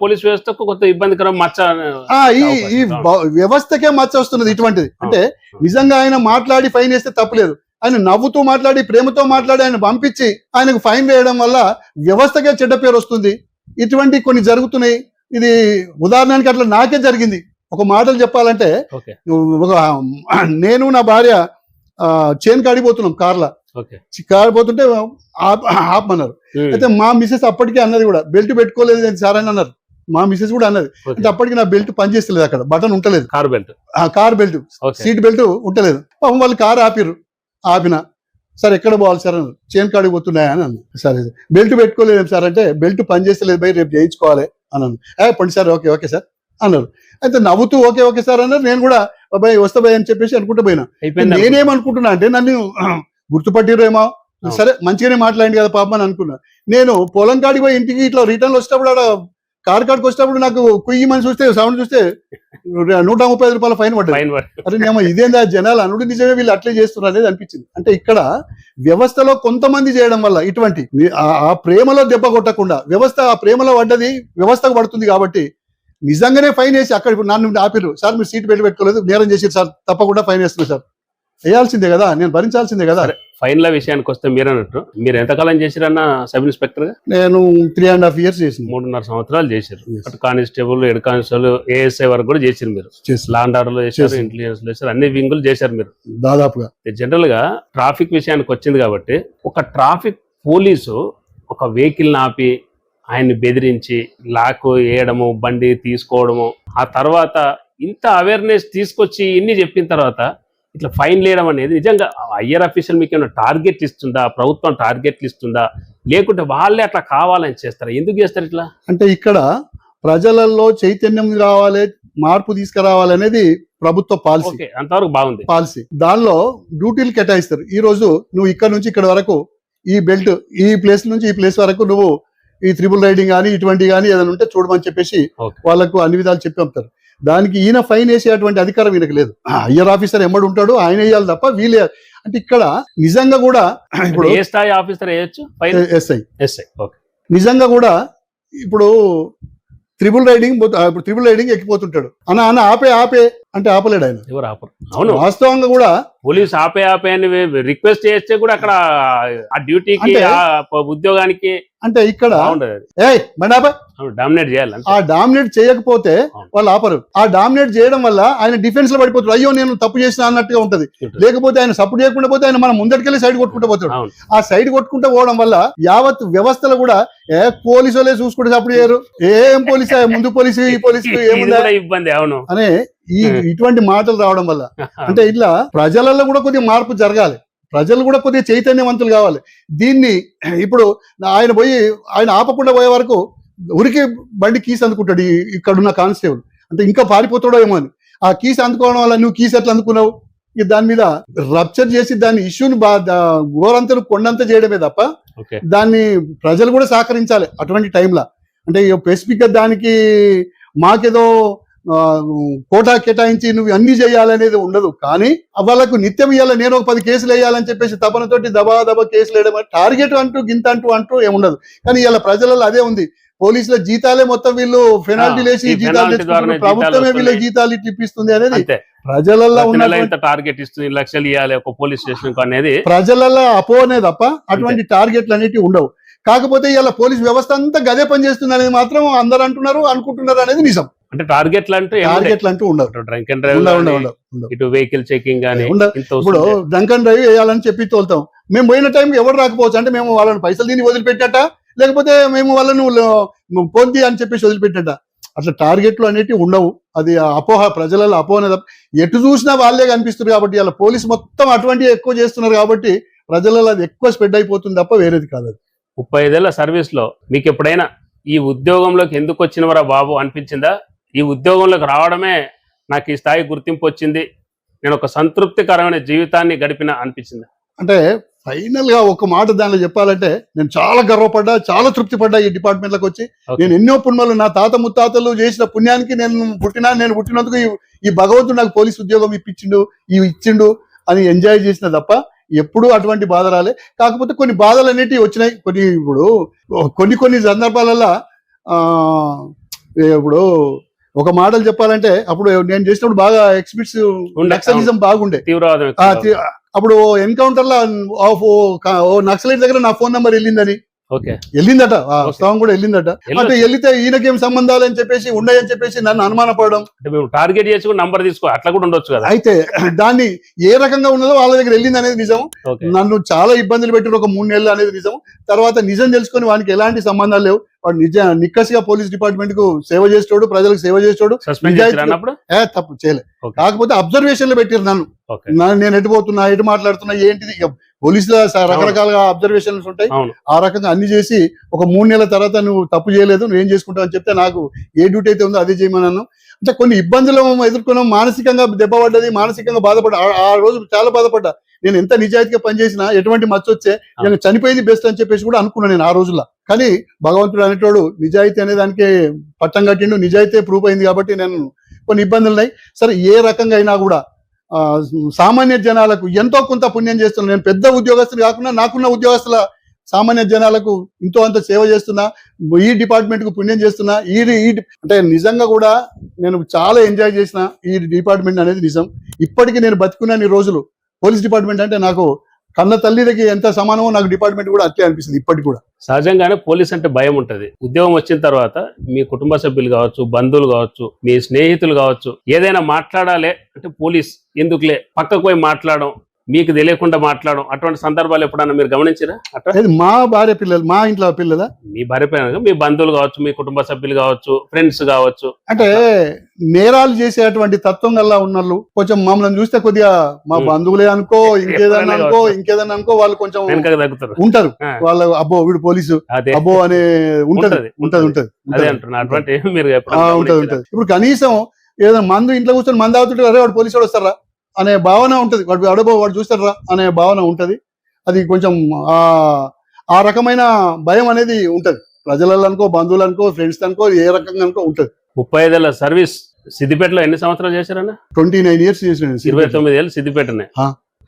పోలీస్ వ్యవస్థకు కొంత ఇబ్బందికరం మచ్చ, ఈ వ్యవస్థకే మచ్చ వస్తున్నది ఇటువంటిది. అంటే నిజంగా ఆయన మాట్లాడి ఫైన్ వేస్తే తప్పులేదు, ఆయన నవ్వుతూ మాట్లాడి ప్రేమతో మాట్లాడి ఆయన పంపించి ఆయనకు ఫైన్ వేయడం వల్ల వ్యవస్థకే చెడ్డ పేరు వస్తుంది. ఇటువంటి కొన్ని జరుగుతున్నాయి. ఇది ఉదాహరణకి అట్లా నాకే జరిగింది. ఒక మాటలు చెప్పాలంటే, నేను నా భార్య చేను కాడిపోతున్నాం కార్లా, కాడిపోతుంటే ఆపమన్నారు. అయితే మా మిసెస్ అప్పటికే అన్నది కూడా, బెల్ట్ పెట్టుకోలేదు సార్ అని అన్నారు. మా మిసెస్ కూడా అన్నది, అంటే అప్పటికి నా బెల్ట్ పనిచేస్తలేదు, అక్కడ బటన్ ఉంటలేదు, కార్ బెల్ట్ సీట్ బెల్ట్ ఉంటలేదు. వాళ్ళు కారు ఆపిన, సార్ ఎక్కడ పోవాలి సార్ అన్నారు, చేను కాడికి పోతున్నాయా అని అన్నారు. సరే బెల్ట్ పెట్టుకోలేదు సార్ అంటే, బెల్ట్ పనిచేస్తలేదు భయ్, రేపు చేయించుకోవాలి అన్నాను. పండి సార్, ఓకే సార్ అన్నారు. అయితే నవ్వుతూ ఓకే సార్ అన్నారు. నేను కూడా బాయ్ వస్తా బాయ్ అని చెప్పేసి అనుకుంటూ పోయినా. నేనేమనుకుంటున్నా అంటే, నన్ను గుర్తుపట్టిరేమో, సరే మంచిగానే మాట్లాడింది కదా పాపం అని అనుకున్నా. నేను పొలం కాడికి పోయి ఇంటికి ఇట్లా రిటర్న్ వచ్చేటప్పుడు ఆడ కార్ కాడికి వచ్చేటప్పుడు నాకు కుయ్యమని చూస్తే సౌండ్ చూస్తే 135 రూపాయల ఫైన్ పడ్డది. ఫైన్ అరే నేను ఇదేందా జనాలు అనుడు నిజమే వీళ్ళు అట్లే చేస్తున్నారు అనేది అనిపించింది. అంటే ఇక్కడ వ్యవస్థలో కొంతమంది చేయడం వల్ల ఇటువంటి ఆ ప్రేమలో దెబ్బ కొట్టకుండా వ్యవస్థ ఆ ప్రేమలో పడ్డది వ్యవస్థకు పడుతుంది కాబట్టి నిజంగానే ఫైన్ వేసి అక్కడ ఇప్పుడు నన్ను ఆపిర్రు, సార్ మీరు సీట్ బెల్ట్ పెట్టుకోలేదు నేరం చేసి సార్ తప్పకుండా ఫైన్ వేస్తున్నారు సార్, వేయాల్సిందే కదా, నేను భరించాల్సిందే కదా. ఫైన్ల విషయానికి వస్తే మీరు అన్నట్టు మీరు ఎంతకాలం చేసిరన్న సబ్ ఇన్స్పెక్టర్ గా? నేను 3.5 years చేసిన. 3.5 సంవత్సరాలు చేశారు. అటు కానిస్టేబుల్, హెడ్ కానిస్టేబుల్, ఏఎస్ఐ వరకు కూడా చేశారు మీరు. లా అండ్ ఆర్డర్ లో చేశారు, ఇంటెలిజెన్స్ లో చేశారు, అన్ని వింగులు చేశారు మీరు దాదాపుగా. జనరల్ గా ట్రాఫిక్ విషయానికి వచ్చింది కాబట్టి ఒక ట్రాఫిక్ పోలీసు ఒక వెహికల్ ఆపి ఆయన్ని బెదిరించి లాక్ వేయడము, బండి తీసుకోవడము, ఆ తర్వాత ఇంత అవేర్నెస్ తీసుకొచ్చి ఇన్ని చెప్పిన తర్వాత ఇట్లా ఫైన్ వేయడం అనేది నిజంగా హయ్యర్ అఫీషియల్ మీకు ఏమైనా టార్గెట్ ఇస్తుందా, ప్రభుత్వం టార్గెట్లు ఇస్తుందా, లేకుంటే వాళ్ళే అట్లా కావాలని చేస్తారా? ఎందుకు చేస్తారు ఇట్లా? అంటే ఇక్కడ ప్రజలలో చైతన్యం రావాలి, మార్పు తీసుకురావాలి అనేది ప్రభుత్వ పాలసీ. అంతవరకు బాగుంది పాలసీ. దానిలో డ్యూటీలు కేటాయిస్తారు. ఈ రోజు నువ్వు ఇక్కడ నుంచి ఇక్కడ వరకు ఈ బెల్ట్, ఈ ప్లేస్ నుంచి ఈ ప్లేస్ వరకు నువ్వు ఈ త్రిబుల్ రైడింగ్ కానీ ఇటువంటి కానీ ఏదైనా ఉంటే చూడమని చెప్పేసి వాళ్ళకు అన్ని విధాలు చెప్పి పంపుతారు. దానికి ఈయన ఫైన్ వేసేటువంటి అధికారం ఈయనకు లేదు. హయ్యర్ ఆఫీసర్ ఎమ్మడు ఉంటాడు, ఆయన వేయాలి తప్ప వీళ్ళే. అంటే ఇక్కడ నిజంగా కూడా ఇప్పుడు ఏ స్థాయి ఆఫీసర్ వేయచ్చు? ఎస్ఐ. నిజంగా కూడా ఇప్పుడు త్రిబుల్ రైడింగ్ ఎక్కిపోతుంటాడు, అన్న ఆపే అంటే ఆపలేడు ఆయన. ఎవరు ఆపరు? అవును, వాస్తవంగా కూడా పోలీస్ ఆపే అని రిక్వెస్ట్ చేస్తే కూడా అక్కడ ఆ డ్యూటీకి ఉద్యోగానికి అంటే ఇక్కడ డామినేట్ చేయాలి. ఆ డామినేట్ చేయకపోతే వాళ్ళు ఆపరు. ఆ డామినేట్ చేయడం వల్ల ఆయన డిఫెన్స్ లో పడిపోతాడు, అయ్యో నేను తప్పు చేసిన అన్నట్టుగా ఉంటది. లేకపోతే ఆయన సపోర్ట్ చేయకుండా పోతే ఆయన మనం ముందటికెళ్ళి సైడ్ కొట్టుకుంటూ పోతాడు. ఆ సైడ్ కొట్టుకుంటూ పోవడం వల్ల యావత్ వ్యవస్థలో కూడా పోలీసు వాళ్ళే చూసుకుంటే సపోర్ట్ చేయరు. ఏం పోలీసు, ముందు పోలీసు ఈ పోలీసు ఏముందా ఇబ్బంది. అవును, అనే ఇటువంటి మాటలు రావడం వల్ల అంటే ఇట్లా ప్రజలలో కూడా కొద్దిగా మార్పు జరగాలి, ప్రజలు కూడా కొద్దిగా చైతన్యవంతులు కావాలి. దీన్ని ఇప్పుడు ఆయన ఆపకుండా పోయే వరకు ఉరికి బండి కీస్ అందుకుంటాడు ఇక్కడున్న కానిస్టేబుల్. అంటే ఇంకా పారిపోతాడో ఏమో అని. ఆ కీస్ అందుకోవడం వల్ల నువ్వు కీస్ ఎట్లా అందుకున్నావు, దాని మీద రప్చర్ చేసి దాని ఇష్యూని ఘోరంతలు కొండంత చేయడమే తప్ప దాన్ని ప్రజలు కూడా సహకరించాలి అటువంటి టైంలో. అంటే స్పెసిఫిక్ గా దానికి మాకేదో కోటా కేటాయించి నువ్వు అన్ని చేయాలనేది ఉండదు. కానీ వాళ్ళకు నిత్యం ఇవ్వాలి, నేను ఒక 10 కేసులు వేయాలని చెప్పేసి తపనతోటి దబా కేసులు వేయడం, టార్గెట్ అంటూ గింత అంటూ ఏముండదు. కానీ ఇలా ప్రజలలో అదే ఉంది. పోలీసుల జీతాలే మొత్తం వీళ్ళు పెనాల్టీలు వేసి జీతాలు తెచ్చుకుంటున్నారు, ప్రభుత్వమే వీళ్ళ జీతాలు ఇట్లా ఇప్పిస్తుంది అనేది ప్రజలలో ఉన్న టార్గెట్ ఇస్తుంది. లక్షలు ఇవ్వాలి ఒక పోలీస్ స్టేషన్ అనేది ప్రజలలో అపోనే తప్ప అటువంటి టార్గెట్లు అనేవి ఉండవు. కాకపోతే ఇలా పోలీస్ వ్యవస్థ అంతా గదే పనిచేస్తుంది అనేది మాత్రం అందరు అనుకుంటున్నారు అనేది నిజం. అంటే టార్గెట్లు అంటూ ఉండవు. డ్రంక్ అండ్ డ్రైవ్, ఇటు వెహికల్ చెకింగ్ గానీ. ఇప్పుడు డ్రంక్ అండ్ డ్రైవ్ వేయాలని చెప్పి తోలుతాం, మేము పోయిన టైంకి ఎవరు రాకపోవచ్చు అంటే మేము వాళ్ళని పైసలు దీన్ని వదిలిపెట్టట, లేకపోతే మేము వాళ్ళను పొంది అని చెప్పేసి వదిలిపెట్టట. అట్లా టార్గెట్లు అనేటివి ఉండవు. అది అపోహ, ప్రజలలో అపోహ. ఎటు చూసినా వాళ్ళే కనిపిస్తున్నారు కాబట్టి ఇలా పోలీసు మొత్తం అటువంటివి ఎక్కువ చేస్తున్నారు కాబట్టి ప్రజలలో అది ఎక్కువ స్ప్రెడ్ అయిపోతుంది తప్ప వేరేది కాదు. 35 ఏళ్ల సర్వీస్ లో మీకు ఎప్పుడైనా ఈ ఉద్యోగంలోకి ఎందుకు వచ్చినవరా బాబు అనిపించిందా? ఈ ఉద్యోగంలోకి రావడమే నాకు ఈ స్థాయి గుర్తింపు వచ్చింది, నేను ఒక సంతృప్తికరమైన జీవితాన్ని గడిపిన అనిపించిందా? అంటే ఫైనల్ గా ఒక మాట దానిలో చెప్పాలంటే నేను చాలా గర్వపడ్డా, చాలా తృప్తి పడ్డా ఈ డిపార్ట్మెంట్ లకు వచ్చి. నేను ఎన్నో పుణ్యాలు, నా తాత ముత్తాతలు చేసిన పుణ్యానికి నేను పుట్టినందుకు ఈ భగవంతుడు నాకు పోలీస్ ఉద్యోగం ఇచ్చిండు అని ఎంజాయ్ చేసిన తప్ప ఎప్పుడూ అటువంటి బాధ రాలే. కాకపోతే కొన్ని బాధలు అనేటివి వచ్చినాయి. కొన్ని సందర్భాలలో ఇప్పుడు ఒక మాటలు చెప్పాలంటే అప్పుడు నేను చేసినప్పుడు బాగా ఎక్స్పిట్స్ నక్సలిజం బాగుండే. అప్పుడు ఎన్కౌంటర్ లో నక్సలైట్ దగ్గర నా ఫోన్ నెంబర్ వెళ్ళిందట, వాస్తవం కూడా వెళ్ళిందట. అంటే వెళ్తే ఈయనకేం సంబంధాలు అని చెప్పేసి ఉన్నాయని చెప్పేసి నన్ను అనుమానపడడం, టార్గెట్ చేసి నంబర్ తీసుకో అట్లా కూడా ఉండొచ్చు కదా. అయితే దాన్ని ఏ రకంగా ఉన్నదో వాళ్ళ దగ్గర వెళ్ళింది అనేది నిజం. నన్ను చాలా ఇబ్బందులు పెట్టిన ఒక 3 నెలలు అనేది నిజం. తర్వాత నిజం తెలుసుకొని వానికి ఎలాంటి సంబంధాలు లేవు, వాడు నిక్కసిగా పోలీస్ డిపార్ట్మెంట్ కు సేవ చేస్తాడు, ప్రజలకు సేవ చేస్తాడు, తప్పు చేయలే. కాకపోతే అబ్జర్వేషన్ లో పెట్టారు నన్ను, నేను ఎటు పోతున్నా, ఎటు మాట్లాడుతున్నా, ఏంటిది. పోలీసుల రకరకాలుగా అబ్జర్వేషన్స్ ఉంటాయి. ఆ రకంగా అన్ని చేసి ఒక 3 నెలల తర్వాత నువ్వు తప్పు చేయలేదు, నువ్వు ఏం చేసుకుంటావు అని చెప్తే నాకు ఏ డ్యూటీ అయితే ఉందో అదే చేయమన్నాను. అంటే కొన్ని ఇబ్బందులు ఎదుర్కొన్నాం, మానసికంగా దెబ్బపడ్డది, మానసికంగా బాధపడ్డా. ఆ రోజు చాలా బాధపడ్డా. నేను ఎంత నిజాయితీగా పనిచేసినా ఎటువంటి మచ్చ వచ్చే నేను చనిపోయింది బెస్ట్ అని చెప్పేసి కూడా అనుకున్నాను నేను ఆ రోజుల్లో. కానీ భగవంతుడు అనేటోడు నిజాయితీ అనే దానికి పట్టం కట్టిండు, నిజాయితీ ప్రూఫ్ అయింది కాబట్టి నేను కొన్ని ఇబ్బందులు ఉన్నాయి. సరే ఏ రకంగా అయినా కూడా సామాన్య జనాలకు ఎంతో కొంత పుణ్యం చేస్తున్నాను. నేను పెద్ద ఉద్యోగస్తులు కాకుండా నాకున్న ఉద్యోగస్తుల సామాన్య జనాలకు ఎంతో అంత సేవ చేస్తున్నా, ఈ డిపార్ట్మెంట్ కు పుణ్యం చేస్తున్నా. ఈ అంటే నిజంగా కూడా నేను చాలా ఎంజాయ్ చేసిన ఈ డిపార్ట్మెంట్ అనేది నిజం. ఇప్పటికీ నేను బతుకున్న రోజులు పోలీస్ డిపార్ట్మెంట్ అంటే నాకు కన్న తల్లికి ఎంత సమానమో నాకు డిపార్ట్మెంట్ కూడా అట్లే అనిపిస్తుంది ఇప్పటికి కూడా. సహజంగానే పోలీస్ అంటే భయం ఉంటది. ఉద్యోగం వచ్చిన తర్వాత మీ కుటుంబ సభ్యులు కావచ్చు, బంధువులు కావచ్చు, మీ స్నేహితులు కావచ్చు, ఏదైనా మాట్లాడాలి అంటే పోలీస్ ఎందుకులే పక్కకు పోయి మాట్లాడడం, మీకు తెలియకుండా మాట్లాడడం, అటువంటి సందర్భాలు ఎప్పుడన్నా మీరు గమనించారా? అట్లా మా భార్య పిల్లలు, మా ఇంట్లో పిల్లల, మీ భార్య పిల్లలు, మీ బంధువులు కావచ్చు, మీ కుటుంబ సభ్యులు కావచ్చు, ఫ్రెండ్స్ కావచ్చు, అంటే నేరాలు చేసేటువంటి తత్వం గల్లా ఉన్నోళ్ళు కొంచెం మమ్మల్ని చూస్తే కొద్దిగా మా బంధువులే అనుకో, ఇంకేదన్నా అనుకో వాళ్ళు కొంచెం వెనకకి తగ్గుతారు ఉంటారు. వాళ్ళ అబ్బో వీడు పోలీసు అదే అబ్బో అనే ఉంటది. అదే అంటున్నా. అటువంటి మీరు ఉంటది. ఇప్పుడు కనీసం ఏదైనా మందు ఇంట్లో కూర్చొని మందు అవుతుంటే అరే వాడు పోలీసు వాడు వస్తారా అనే భావన ఉంటది. వాడు అడబో వాడు చూస్తారా అనే భావన ఉంటది. అది కొంచెం ఆ రకమైన భయం అనేది ఉంటది ప్రజలలో అనుకో, బంధువులు అనుకో, ఫ్రెండ్స్ అనుకో, ఏ రకంగా అనుకో ఉంటది. 35 ఏళ్ల సర్వీస్ సిద్దిపేటలో ఎన్ని సంవత్సరాలు చేశారన్న? 29 years చేసిన. 29 ఏళ్ళు సిద్దిపేటనే.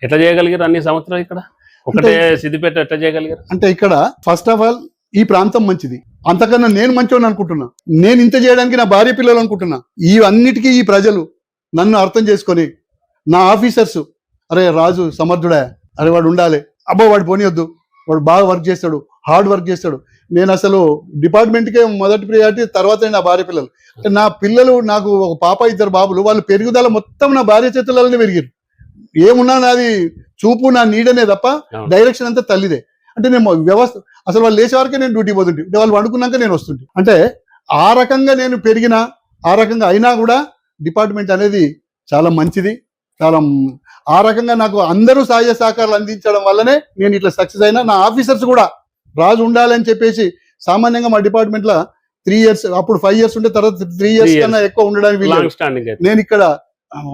ఎట్లా చేయగలిగారు అన్ని సంవత్సరాలు ఇక్కడ? ఒకటే సిద్దిపేట ఎట్లా చేయగలిగారు? అంటే ఇక్కడ ఫస్ట్ ఆఫ్ ఆల్ ఈ ప్రాంతం మంచిది, అంతకన్నా నేను మంచోని అనుకుంటున్నా. నేను ఇంత చేయడానికి నా భార్య పిల్లలు అనుకుంటున్నా. ఈ అన్నిటికీ ఈ ప్రజలు నన్ను అర్థం చేసుకొని నా ఆఫీసర్స్ అరే రాజు సమర్థుడా, అరే వాడు ఉండాలి, అబ్బో వాడు పోనీయొద్దు, వాడు బాగా వర్క్ చేస్తాడు, హార్డ్ వర్క్ చేస్తాడు. నేను అసలు డిపార్ట్మెంట్కే మొదటి ప్రియారిటీ, తర్వాత నా భార్య పిల్లలు. అంటే నా పిల్లలు, నాకు ఒక పాప, 2 బాబులు, వాళ్ళ పెరుగుదల మొత్తం నా భార్య చేతులలోనే పెరిగారు. ఏమున్నా నాది చూపు, నా నీడనే తప్ప డైరెక్షన్ అంతా తల్లిదే. అంటే నేను వ్యవస్థ అసలు వాళ్ళు లేచే వరకే నేను డ్యూటీ పోతుంటే, వాళ్ళు వండుకున్నాక నేను వస్తుంటే, అంటే ఆ రకంగా నేను పెరిగినా, ఆ రకంగా అయినా కూడా డిపార్ట్మెంట్ అనేది చాలా మంచిది. చాలా ఆ రకంగా నాకు అందరూ సహాయ సహకారాలు అందించడం వల్లనే నేను ఇట్లా సక్సెస్ అయినా. నా ఆఫీసర్స్ కూడా రాజు ఉండాలని చెప్పేసి సామాన్యంగా మా డిపార్ట్మెంట్ లో 3 years, అప్పుడు 5 years ఉంటే తర్వాత 3 years కన్నా ఎక్కువ ఉండడానికి వీలు. నేను ఇక్కడ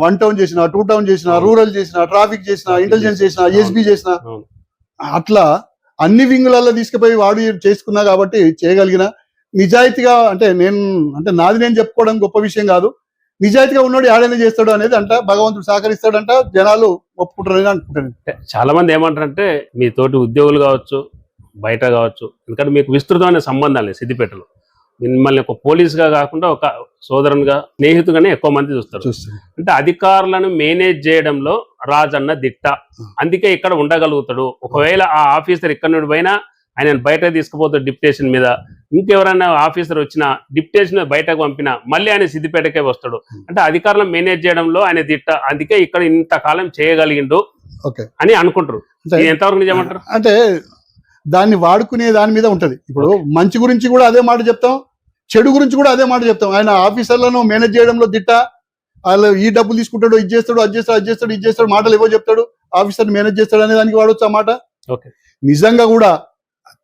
1 town చేసిన, 2 town చేసిన, రూరల్ చేసిన, ట్రాఫిక్ చేసిన, ఇంటెలిజెన్స్ చేసిన, ఎస్బీ చేసిన, అట్లా అన్ని వింగులలో తీసుకుపోయి వాడు చేసుకున్నా కాబట్టి చేయగలిగిన. నిజాయితీగా అంటే నాది నేను చెప్పుకోవడం గొప్ప విషయం కాదు. నిజాయితీగా ఉన్నాడు ఏడైనా చేస్తాడు అనేది అంట భగవంతుడు సహకరిస్తాడంట, జనాలు ఒప్పుకుంటారని అనుకుంటాను. చాలా మంది ఏమంటారంటే మీ తోటి ఉద్యోగులు కావచ్చు, బయట కావచ్చు, ఎందుకంటే మీకు విస్తృతమైన సంబంధాలు సిద్దిపేటలో, మిమ్మల్ని ఒక పోలీసుగా కాకుండా ఒక సోదరునిగా, స్నేహితుగానే ఎక్కువ మంది చూస్తారు. అంటే అధికారులను మేనేజ్ చేయడంలో రాజన్న దిట్ట, అందుకే ఇక్కడ ఉండగలుగుతాడు. ఒకవేళ ఆ ఆఫీసర్ ఇక్కడ నుండి పోయినా ఆయన బయట తీసుకుపోతాడు డిప్యుటేషన్ మీద, ఇంకెవరైనా ఆఫీసర్ వచ్చినా డిప్యుటేషన్ బయటకు పంపినా మళ్ళీ ఆయన సిద్దిపేటకే వస్తాడు. అంటే అధికారులను మేనేజ్ చేయడంలో ఆయన దిట్ట, అందుకే ఇక్కడ ఇంతకాలం చేయగలిగిండు అని అనుకుంటారు. ఎంతవరకు నిజమంటారు? అంటే దాన్ని వాడుకునే దాని మీద ఉంటది. ఇప్పుడు మంచి గురించి కూడా అదే మాట చెప్తాం, చెడు గురించి కూడా అదే మాట చెప్తాం. ఆయన ఆఫీసర్లను మేనేజ్ చేయడంలో దిట్ట, వాళ్ళు ఈ డబ్బులు తీసుకుంటాడు, ఇది చేస్తాడు, అది చేస్తాడు మాటలు ఏవో చెప్తాడు, ఆఫీసర్ మేనేజ్ చేస్తాడు అనే దానికి వాడవచ్చు ఆ మాట. నిజంగా కూడా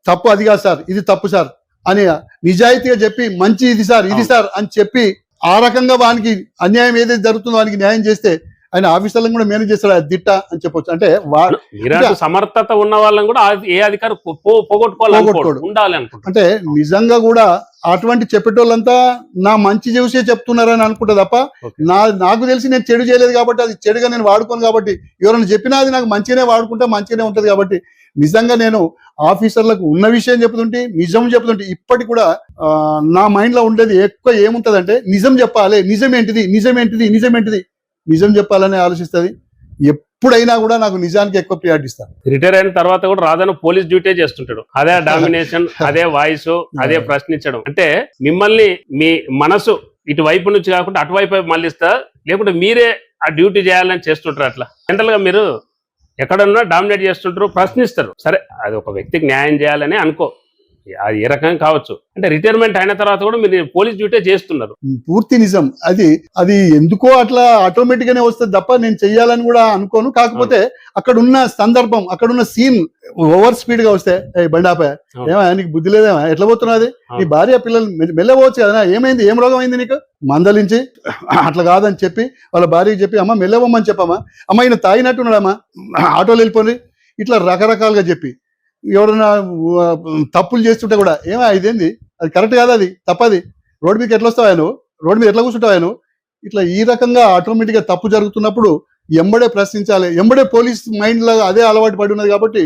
తప్పు అది కాదు సార్, ఇది తప్పు సార్ అని నిజాయితీగా చెప్పి, మంచి ఇది సార్, ఇది సార్ అని చెప్పి, ఆ రకంగా వానికి అన్యాయం ఏదైతే జరుగుతుందో వానికి న్యాయం చేస్తే ఆయన ఆఫీసర్లను కూడా మేనేజ్ చేస్తాడు, అది దిట్ట అని చెప్పొచ్చు. అంటే సమర్థత ఉన్న వాళ్ళని కూడా ఏ అధికారి పోగొట్టుకోవాలి అంటే నిజంగా కూడా అటువంటి చెప్పేటోళ్ళంతా నా మంచి చూసే చెప్తున్నారని అనుకుంటా తప్ప, నాకు తెలిసి నేను చెడు చేయలేదు కాబట్టి, అది చెడుగా నేను వాడుకోను కాబట్టి, ఎవరైనా చెప్పినా అది నాకు మంచిగానే వాడుకుంటా, మంచిగానే ఉంటది కాబట్టి, నిజంగా నేను ఆఫీసర్లకు ఉన్న విషయం చెప్తుంటే, నిజం చెప్తుంటే, ఇప్పటికి కూడా నా మైండ్ లో ఉండేది ఎక్కువ ఏముంటదంటే నిజం చెప్పాలి, నిజమేంటిది నిజం చెప్పాలని ఆలోచిస్తుంది. ఎప్పుడైనా కూడా నాకు నిజానికి ఎక్కువ ప్రియారిటీ ఇస్తాను. రిటైర్ అయిన తర్వాత కూడా రాజన్న పోలీస్ డ్యూటీ చేస్తుంటాడు, అదే డామినేషన్, అదే వాయిస్, అదే ప్రశ్నించడం. అంటే మిమ్మల్ని మీ మనసు ఇటువైపు నుంచి కాకుండా అటువైపు మళ్ళిస్తా, లేకుంటే మీరే ఆ డ్యూటీ చేయాలని చేస్తుంటారు. అట్లా జనరల్ గా మీరు ఎక్కడన్నా డామినేట్ చేస్తుంటారు, ప్రశ్నిస్తారు. సరే అది ఒక వ్యక్తికి న్యాయం చేయాలని అనుకో, అది ఏ రకంగా కావచ్చు. అంటే రిటైర్మెంట్ అయిన తర్వాత కూడా మీరు పోలీస్ డ్యూటీ చేస్తున్నారు. పూర్తి నిజం. అది ఎందుకో అట్లా ఆటోమేటిక్ గానే వస్తుంది తప్ప నేను చెయ్యాలని కూడా అనుకోను. కాకపోతే అక్కడ ఉన్న సందర్భం, అక్కడ ఉన్న సీన్ ఓవర్ స్పీడ్ గా వస్తే బండాపా ఏమా నీకు బుద్ధి లేదేమా, ఎట్లా పోతున్నది, నీ భార్య పిల్లలు మెల్లవచ్చు కదా, ఏమైంది, ఏం రోగం అయింది నీకు, మందలించి అట్లా కాదని చెప్పి వాళ్ళ భార్యకి చెప్పి అమ్మ మెల్లవమ్మని చెప్పమ్మా, అమ్మ ఈయన తాగినట్టున్నాడమ్మా, ఆటోలో వెళ్ళిపోయి ఇట్లా రకరకాలుగా చెప్పి ఎవరైనా తప్పులు చేస్తుంటే కూడా ఏమా ఇదేంది, అది కరెక్ట్ కాదు, అది తప్పది, రోడ్డు మీకు ఎట్లా వస్తావా నువ్వు, రోడ్డు మీద ఎట్లా కూర్చుంటావా నువ్వు, ఇట్లా ఈ రకంగా ఆటోమేటిక్ గా తప్పు జరుగుతున్నప్పుడు ఎంబడే ప్రశ్నించాలి. ఎంబడే పోలీస్ మైండ్ లో అదే అలవాటు పడి ఉన్నది కాబట్టి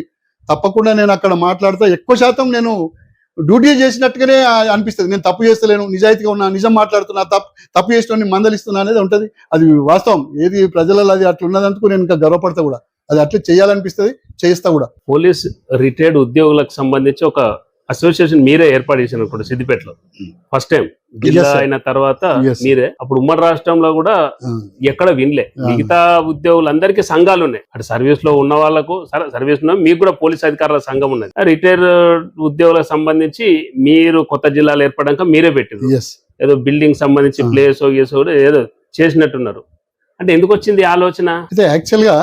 తప్పకుండా నేను అక్కడ మాట్లాడుతా. ఎక్కువ శాతం నేను డ్యూటీ చేసినట్టుగానే అనిపిస్తుంది. నేను తప్పు చేస్తలేను, నిజాయితీగా ఉన్నా, నిజం మాట్లాడుతున్నా, తప్పు చేసిన మందలిస్తున్నా అనేది ఉంటది. అది వాస్తవం. ఏది ప్రజలలో అది అట్లా ఉన్నదందుకు నేను ఇంకా గర్వపడతా కూడా. అది అట్లా చేయాలనిపిస్తుంది, చేస్తా కూడా. పోలీస్ రిటైర్డ్ ఉద్యోగులకు సంబంధించి ఒక అసోసియేషన్ మీరే ఏర్పాటు చేశారు అనుకోండి సిద్దిపేటలో, ఫస్ట్ టైం జిల్లా Yes, sir. అయిన తర్వాత Yes. మీరే. అప్పుడు ఉమ్మడి రాష్ట్రంలో కూడా ఎక్కడ వినలే. మిగతా ఉద్యోగులందరికీ సంఘాలు ఉన్నాయి. అటు సర్వీస్ లో ఉన్న వాళ్ళకు సర్వీస్ ఉన్న మీకు కూడా పోలీస్ అధికారుల సంఘం ఉన్నది. రిటైర్ ఉద్యోగులకు సంబంధించి మీరు కొత్త జిల్లాలు ఏర్పడాక మీరే పెట్టారు. ఎస్, ఏదో బిల్డింగ్ సంబంధించి ప్లేస్ కూడా ఏదో చేసినట్టున్నారు. అంటే ఎందుకు వచ్చింది ఈ ఆలోచన? అయితే యాక్చువల్ గా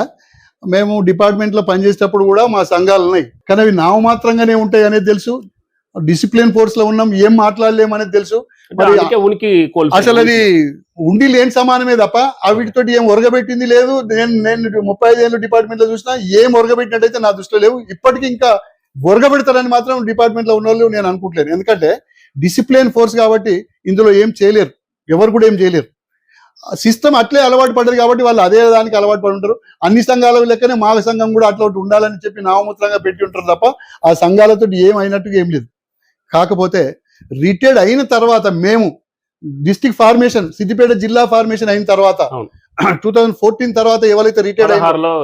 మేము డిపార్ట్మెంట్ లో పనిచేసేటప్పుడు కూడా మా సంఘాలు ఉన్నాయి, కానీ అవి నామమాత్రంగానే ఉంటాయి అనేది తెలుసు. డిసిప్లిన్ ఫోర్స్ లో ఉన్నాం, ఏం మాట్లాడలేమనేది తెలుసు. మరి అందుకే ఉనికి అసలు అది ఉండి లేని సమానమే తప్ప వీటితోటి ఏం ఒరగబెట్టింది లేదు. నేను 35 ఏళ్ళు డిపార్ట్మెంట్ లో చూసినా ఏం ఒరగబెట్టినట్టయితే నా దృష్టిలో లేవు. ఇప్పటికీ ఇంకా ఒరగబెడతారని మాత్రం డిపార్ట్మెంట్ లో ఉన్న వాళ్ళు నేను అనుకుంటలేను. ఎందుకంటే డిసిప్లిన్ ఫోర్స్ కాబట్టి ఇందులో ఏం చేయలేరు, ఎవరు కూడా ఏం చేయలేరు. సిస్టమ్ అట్లే అలవాటు పడ్డది కాబట్టి వాళ్ళు అదే దానికి అలవాటు పడి ఉంటారు. అన్ని సంఘాల లెక్కనే మా సంఘం కూడా అట్లా ఒకటి ఉండాలని చెప్పి నామమాత్రంగా పెట్టి ఉంటారు తప్ప ఆ సంఘాలతో ఏం అయినట్టుగా ఏం లేదు. కాకపోతే రిటైర్డ్ అయిన తర్వాత మేము డిస్ట్రిక్ట్ ఫార్మేషన్, సిద్దిపేట జిల్లా ఫార్మేషన్ అయిన తర్వాత 2014 తర్వాత ఎవరైతే రిటైర్డ్ అయిన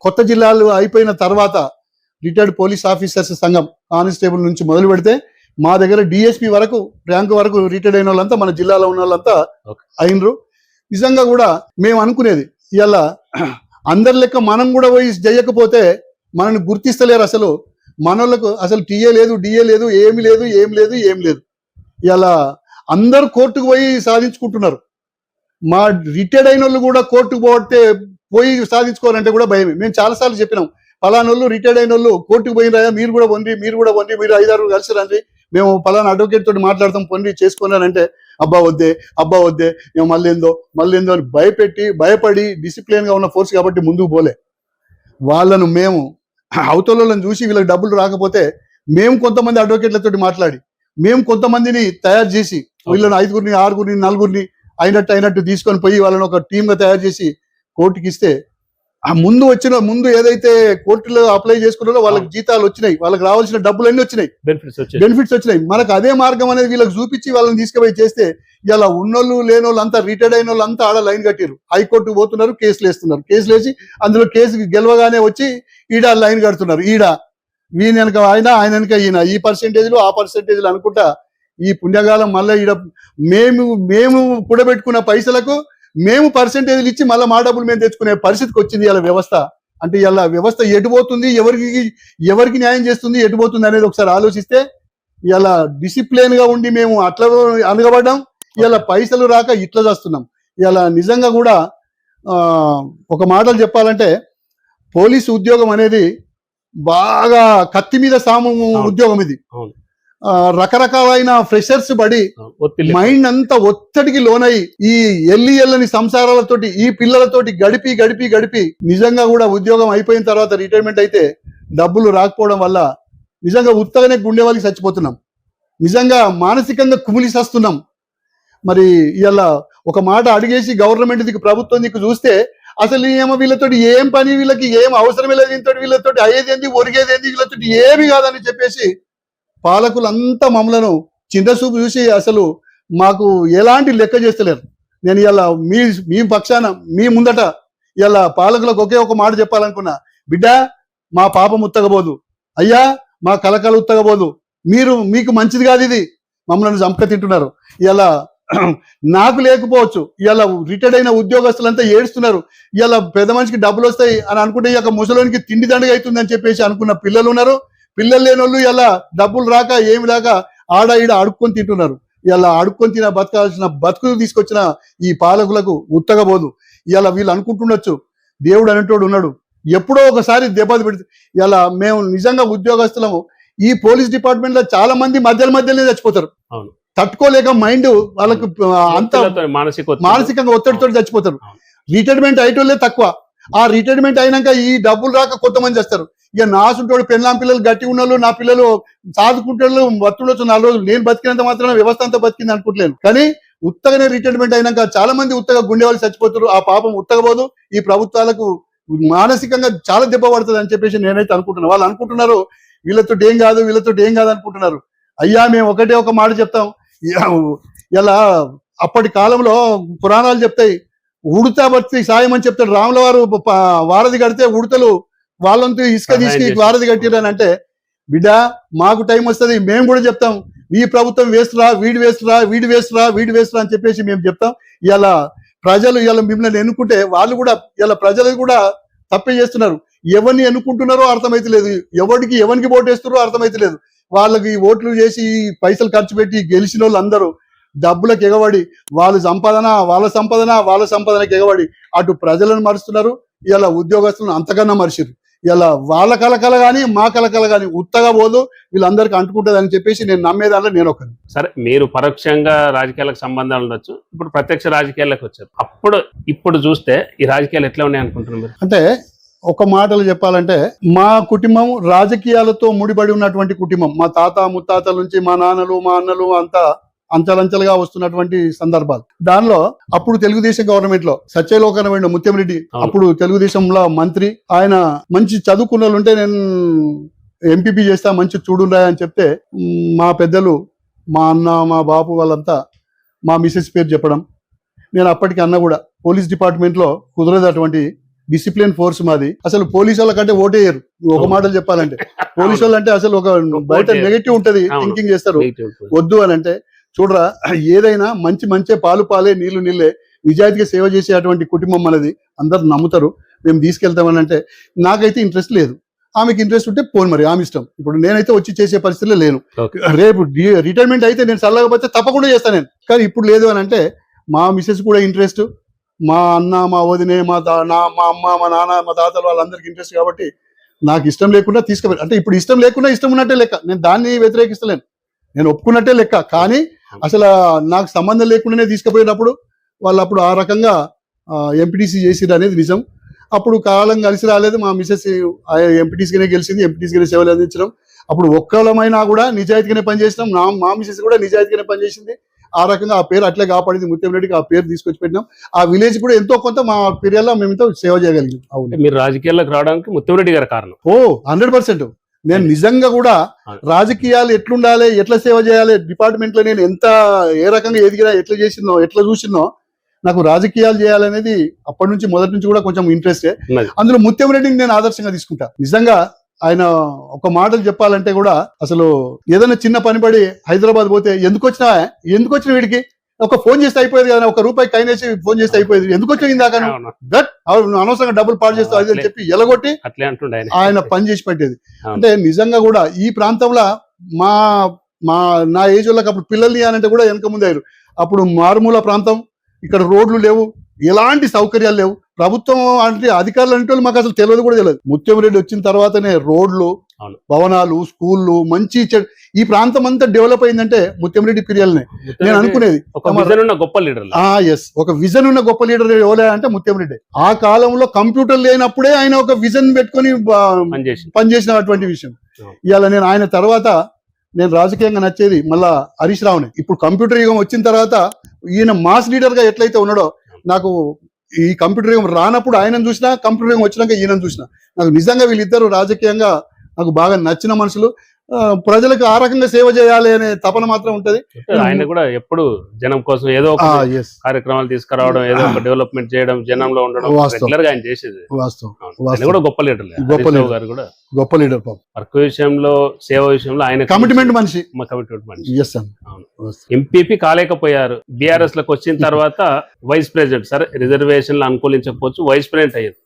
కొత్త జిల్లాలు అయిపోయిన తర్వాత రిటైర్డ్ పోలీస్ ఆఫీసర్స్ సంఘం కానిస్టేబుల్ నుంచి మొదలు పెడితే మా దగ్గర డిఎస్పీ వరకు ర్యాంక్ వరకు రిటైర్డ్ అయిన వాళ్ళంతా మన జిల్లాలో ఉన్న వాళ్ళంతా అయినరు. నిజంగా కూడా మేము అనుకునేది ఇలా అందరి లెక్క మనం కూడా పోయి చేయకపోతే మనల్ని గుర్తిస్తలేరు. అసలు మనోళ్ళకు అసలు టీఏ లేదు, డిఏ లేదు, ఏమి లేదు. ఇలా అందరు కోర్టుకు పోయి సాధించుకుంటున్నారు. మా రిటైర్డ్ అయిన వాళ్ళు కూడా కోర్టుకు పోయి సాధించుకోవాలంటే కూడా భయమే. మేము చాలాసార్లు చెప్పినాం, పలానోళ్ళు రిటైర్డ్ అయిన వాళ్ళు కోర్టుకు పోయిన మీరు కూడా వండి, మీరు 5-6 కలిసి రండి, మేము పలానా అడ్వకేట్ తోటి మాట్లాడతాం, పొండి చేసుకున్నానంటే అబ్బా వద్దే మేము మళ్ళీ ఏందో అని భయపడి డిసిప్లిన్ గా ఉన్న ఫోర్స్ కాబట్టి ముందుకు పోలే. వాళ్ళను మేము అవతలను చూసి వీళ్ళకి డబ్బులు రాకపోతే మేము కొంతమంది అడ్వకేట్లతో మాట్లాడి మేము కొంతమందిని తయారు చేసి వీళ్ళని 5గురిని 6గురిని 4గురిని అయినట్టు తీసుకొని పోయి వాళ్ళని ఒక టీమ్ గా తయారు చేసి కోర్టుకి ఇస్తే ఆ ముందు ఏదైతే కోర్టులో అప్లై చేసుకున్నారో వాళ్ళకి జీతాలు వచ్చినాయి, వాళ్ళకి రావాల్సిన డబ్బులు అన్ని వచ్చినాయి, బెనిఫిట్స్ వచ్చినాయి. మనకు అదే మార్గం అనేది వీళ్ళకి చూపించి వాళ్ళని తీసుకుపోయి చేస్తే ఇలా ఉన్నోళ్ళు లేనోళ్ళు అంతా రిటైర్డ్ అయిన వాళ్ళు అంతా ఆడ లైన్ కట్టారు, హైకోర్టుకు పోతున్నారు, కేసులు వేసి అందులో కేసు గెలవగానే వచ్చి ఈడ లైన్ కడుతున్నారు. వీని వెనక ఆయన వెనక ఈయన, ఈ పర్సెంటేజ్లు ఆ పర్సెంటేజ్లు అనుకుంటా ఈ పుణ్యకాలం మళ్ళీ ఈడ మేము కూడబెట్టుకున్న పైసలకు మేము పర్సెంటేజ్లు ఇచ్చి మళ్ళీ మా డబ్బులు మేము తెచ్చుకునే పరిస్థితికి వచ్చింది ఇలా వ్యవస్థ. అంటే ఇలా వ్యవస్థ ఎటుపోతుంది, ఎవరికి న్యాయం చేస్తుంది, ఎటుపోతుంది అనేది ఒకసారి ఆలోచిస్తే ఇలా డిసిప్లిన్ గా ఉండి మేము అట్లా అనగబడ్డాం, ఇలా పైసలు రాక ఇట్లా చేస్తున్నాం. ఇలా నిజంగా కూడా ఒక మాటలు చెప్పాలంటే పోలీసు ఉద్యోగం అనేది బాగా కత్తి మీద సాము ఉద్యోగం. ఇది రకరకాలైన ఫ్రెషర్స్ పడి మైండ్ అంతా ఒత్తిడికి లోనై ఈ ఎల్లని సంసారాలతోటి ఈ పిల్లలతోటి గడిపి నిజంగా కూడా ఉద్యోగం అయిపోయిన తర్వాత రిటైర్మెంట్ అయితే డబ్బులు రాకపోవడం వల్ల నిజంగా ఉత్తగానే గుండె వాళ్ళకి చచ్చిపోతున్నాం, నిజంగా మానసికంగా కుమిలిసేస్తున్నాం. మరి ఇలా ఒక మాట అడిగేసి గవర్నమెంట్ దిక్కు ప్రభుత్వం దిక్కు చూస్తే అసలు ఏమో వీళ్ళతోటి ఏం పని, వీళ్ళకి ఏం అవసరం లేదు, వీళ్ళతోటి అయ్యేదేంది ఒరిగేదేంది, వీళ్ళతోటి ఏమి కాదని చెప్పేసి పాలకులంతా మమ్మలను చిన్నచూపు చూసి అసలు మాకు ఎలాంటి లెక్క చేస్తలేరు. నేను ఇలా మీ పక్షాన మీ ముందట ఇలా పాలకులకు ఒకే ఒక మాట చెప్పాలనుకున్నా, బిడ్డ మా పాపం ఉత్తగబోదు, అయ్యా మా కలకలు ఉత్తగబోదు, మీకు మంచిది కాదు, ఇది మమ్మల్ని చంపక తింటున్నారు. ఇలా నాకు లేకపోవచ్చు, ఇలా రిటైర్డ్ అయిన ఉద్యోగస్తులంతా ఏడుస్తున్నారు, ఇలా పెద్ద మనిషికి డబ్బులు వస్తాయి అని అనుకుంటే ఇక ముసలోనికి తిండి దండగా అవుతుందని చెప్పేసి అనుకున్న పిల్లలు ఉన్నారు, పిల్లలు లేని వాళ్ళు ఇలా డబ్బులు రాక ఏమి రాక ఆడ ఈడ అడుక్కొని తింటున్నారు. ఇలా అడుక్కొని తిన బతకాల్సిన బతుకులు తీసుకొచ్చిన ఈ పాలకులకు ఉత్తగబోదు. ఇలా వీళ్ళు అనుకుంటుండొచ్చు దేవుడు అనేటోడు ఉన్నాడు, ఎప్పుడో ఒకసారి దెబ్బలు పెడితే. ఇలా మేము నిజంగా ఉద్యోగస్తులము, ఈ పోలీస్ డిపార్ట్మెంట్ లో చాలా మంది మధ్యలోనే చచ్చిపోతారు. అవును. తట్టుకోలేక మైండ్ వాళ్ళకు అంత మానసికంగా ఒత్తిడితో చచ్చిపోతారు. రిటైర్మెంట్ అయ్యేటోళ్ళే తక్కువ. ఆ రిటైర్మెంట్ అయినాక ఈ డబ్బులు రాక కొంతమంది చేస్తారు. ఇక నాసుంటోడు పెళ్ళాం పిల్లలు గట్టి ఉన్నోళ్ళు, నా పిల్లలు సాదుకుంటోళ్ళు బతుండొచ్చు 4 రోజులు. నేను బతికినంత మాత్రం వ్యవస్థ అంతా బతికింది అనుకుంటలేను. కానీ ఉత్తగానే రిటైర్మెంట్ అయినాక చాలా మంది ఉత్తగా గుండె వాళ్ళు చచ్చిపోతారు. ఆ పాపం ఉత్తగబోదు. ఈ ప్రభుత్వాలకు మానసికంగా చాలా దెబ్బ పడుతుంది అని చెప్పేసి నేనైతే అనుకుంటున్నాను. వాళ్ళు అనుకుంటున్నారు వీళ్ళతో ఏం కాదు, వీళ్ళతో ఏం కాదు అనుకుంటున్నారు. అయ్యా మేము ఒకటే ఒక మాట చెప్తాం. ఇలా అప్పటి కాలంలో పురాణాలు చెప్తాయి, ఉడతా భక్తి సాయం అని చెప్తాడు. రాముల వారు వారధి కడితే ఉడతలు వాళ్ళంతా ఇసుక తీసుకు వారధి కట్టిరని అంటే, బిడ్డ మాకు టైం వస్తుంది, మేము కూడా చెప్తాం ఈ ప్రభుత్వం వేస్తురా, వీడి వేస్తురా, వీడి వేస్తురా, వీడి వేస్తురా అని చెప్పేసి మేము చెప్తాం. ఇలా ప్రజలు ఇలా మిమ్మల్ని ఎన్నుకుంటే వాళ్ళు కూడా ఇలా ప్రజలు కూడా తప్పే చేస్తున్నారు. ఎవరిని ఎన్నుకుంటున్నారో అర్థమైతలేదు, ఎవరికి ఓటేస్తున్నారో అర్థమైతలేదు. వాళ్ళకి ఓట్లు చేసి పైసలు ఖర్చు పెట్టి గెలిచిన వాళ్ళు అందరూ డబ్బులకు ఎగబడి వాళ్ళ సంపదనకి ఎగబడి అటు ప్రజలను మరుస్తున్నారు. ఇలా ఉద్యోగస్తులను అంతకన్నా మరిచిరు. ఇలా వాళ్ళ కలకల కానీ మా కలకల కానీ ఉత్తగా పోదు, వీళ్ళందరికీ అంటుకుంటుంది అని చెప్పేసి నేను నమ్మేదాంట్లో నేను ఒకరు. సరే, మీరు పరోక్షంగా రాజకీయాలకు సంబంధాలు ఉండొచ్చు, ఇప్పుడు ప్రత్యక్ష రాజకీయాలకు వచ్చారు. ఇప్పుడు చూస్తే ఈ రాజకీయాలు ఎట్లా ఉన్నాయి అనుకుంటున్నారు? అంటే ఒక మాటలు చెప్పాలంటే, మా కుటుంబం రాజకీయాలతో ముడిపడి ఉన్నటువంటి కుటుంబం. మా తాత ముత్తాతల నుంచి మా నాన్నలు మా అన్నలు అంతా అంచలంచలుగా వస్తున్నటువంటి సందర్భాలు. దానిలో అప్పుడు తెలుగుదేశం గవర్నమెంట్ లో సత్యలోకనమైన ముత్యం రెడ్డి అప్పుడు తెలుగుదేశంలో మంత్రి, ఆయన మంచి చదువుకున్న వాళ్ళు ఉంటే నేను ఎంపీపీ చేస్తా మంచి చూడురా అని చెప్తే, మా పెద్దలు మా అన్న మా బాపు వాళ్ళంతా మా మిసెస్ పేరు చెప్పడం, నేను అప్పటికి అన్న కూడా పోలీస్ డిపార్ట్మెంట్ లో కుదరదు, అటువంటి డిసిప్లిన్ ఫోర్స్ మాది. అసలు పోలీసు వాళ్ళ కంటే ఓటేయరు. ఒక మాటలు చెప్పాలంటే పోలీసు వాళ్ళు అంటే అసలు ఒక బయట నెగటివ్ ఉంటది, థింకింగ్ చేస్తారు. వద్దు అని అంటే, చూడరా ఏదైనా మంచి పాలే నీళ్లే, నిజాయితీగా సేవ చేసేటువంటి కుటుంబం మనది, అందరు నమ్ముతారు, మేము తీసుకెళ్తామని అంటే, నాకైతే ఇంట్రెస్ట్ లేదు. ఆమెకి ఇంట్రెస్ట్ ఉంటే పోను, మరి ఆమె ఇష్టం. ఇప్పుడు నేనైతే వచ్చి చేసే పరిస్థితిలో లేను. రేపు రిటైర్మెంట్ అయితే నేను చల్లకపోతే తప్పకుండా చేస్తాను నేను. కానీ ఇప్పుడు లేదు అని అంటే, మా మిసెస్ కూడా ఇంట్రెస్ట్, మా అన్న మా వదినే మా అమ్మ మా నాన్న మా తాతలు వాళ్ళందరికీ ఇంట్రెస్ట్. కాబట్టి నాకు ఇష్టం లేకుండా తీసుకుపోయి అంటే, ఇప్పుడు ఇష్టం లేకుండా ఇష్టం ఉన్నట్టే లెక్క, నేను దాన్ని వ్యతిరేకిస్తలేను, నేను ఒప్పుకున్నట్టే లెక్క. కానీ అసలు నాకు సంబంధం లేకుండానే తీసుకుపోయినప్పుడు వాళ్ళు అప్పుడు ఆ రకంగా ఎంపీటీసీ చేసిరు అనేది నిజం. అప్పుడు కాలం కలిసి రాలేదు. మా మిసెస్ ఎంపీటీసీగానే గెలిచింది, ఎంపీటీసీగానే సేవలు అందించడం. అప్పుడు ఒక్కలమైనా కూడా నిజాయితీగానే పనిచేసినాం. మా మిసెస్ కూడా నిజాయితీగానే పనిచేసింది. ఆ రకంగా ఆ పేరు అట్లే కాపాడింది. ముత్యం రెడ్డికి ఆ పేరు తీసుకొచ్చి పెట్టినాం. ఆ విలేజ్ కూడా ఎంతో కొంత మా పీరియడ్లో మేమెంతో సేవ చేయగలిగాం. అవును, మీరు రాజకీయాల్లోకి రావడానికి ముత్యం రెడ్డి గారి కారణం. 100%. నేను నిజంగా కూడా రాజకీయాలు ఎట్లుండాలి, ఎట్లా సేవ చేయాలి, డిపార్ట్మెంట్ లో నేను ఎంత ఏ రకంగా ఎదిగినా, ఎట్లా చూసినో నాకు రాజకీయాలు చేయాలనేది అప్పటి నుంచి మొదటి నుంచి కూడా కొంచెం ఇంట్రెస్టే. అందులో ముత్యం రెడ్డిని నేను ఆదర్శంగా తీసుకుంటా. నిజంగా ఆయన ఒక మాటలు చెప్పాలంటే కూడా, అసలు ఏదైనా చిన్న పని పడి హైదరాబాద్ పోతే ఎందుకు వచ్చిన వీడికి ఒక ఫోన్ చేస్తే అయిపోయేది కదా, ₹1 కైనేసి ఫోన్ చేస్తే అయిపోయేది, ఎందుకు వచ్చింది దాకా అనవసరంగా డబ్బులు పాడు చేస్తావు అది అని చెప్పి ఎలగొట్టి ఆయన పని చేసి పెట్టేది. అంటే నిజంగా కూడా ఈ ప్రాంతంలో నా ఏజ్ వాళ్ళకి అప్పుడు పిల్లల్ని అనంటే కూడా వెనక ముందు అయ్యారు. అప్పుడు మారుమూల ప్రాంతం, ఇక్కడ రోడ్లు లేవు, ఎలాంటి సౌకర్యాలు లేవు. ప్రభుత్వం అంటే అధికారులు అంటే మాకు అసలు తెలియదు కూడా తెలియదు. ముత్యం రెడ్డి వచ్చిన తర్వాతనే రోడ్లు, భవనాలు, స్కూళ్ళు, మంచి ఈ ప్రాంతం అంతా డెవలప్ అయిందంటే ముత్యం రెడ్డి పీరియడ్నే. నేను అనుకునేది ఒక విజన్ ఉన్న గొప్ప లీడర్. ఒక విజన్ ఉన్న గొప్ప లీడర్ ఎవరే అంటే ముత్యం రెడ్డి. ఆ కాలంలో కంప్యూటర్ లేనప్పుడే ఆయన ఒక విజన్ పెట్టుకొని పనిచేసినటువంటి విషయం. ఇవాళ నేను ఆయన తర్వాత నేను రాజకీయంగా నచ్చేది మళ్ళా హరీష్ రావునే. ఇప్పుడు కంప్యూటర్ యుగం వచ్చిన తర్వాత ఈయన మాస్ లీడర్ గా ఎట్లయితే ఉన్నాడో, నాకు ఈ కంప్యూటర్ యుగం రానప్పుడు ఆయనను చూసినా, కంప్యూటర్ యుగం వచ్చినాక ఈయనను చూసినా, నాకు నిజంగా వీళ్ళిద్దరు రాజకీయంగా నాకు బాగా నచ్చిన మనుషులు. ప్రజలకు ఆ రకంగా సేవ చేయాలి అనే తపన మాత్రం ఉంటది. ఆయన కూడా ఎప్పుడు జనం కోసం ఏదో ఒక కార్యక్రమాలు తీసుకురావడం, ఏదో ఒక డెవలప్మెంట్ చేయడం, జనంలో ఉండడం రెగ్యులర్ గా ఆయన చేసేది. వాస్తవం. గొప్ప లీడర్ గారు కూడా గొప్ప లీడర్. వర్క్ విషయంలో, సేవ విషయంలో ఆయన కమిట్మెంట్ మనిషి. ఎంపీపీ కాలేకపోయారు. బీఆర్ఎస్ లకు వచ్చిన తర్వాత వైస్ ప్రెసిడెంట్, సరే రిజర్వేషన్లు అనుకూలించకపోవచ్చు, వైస్ ప్రెసిడెంట్ అయ్యారు.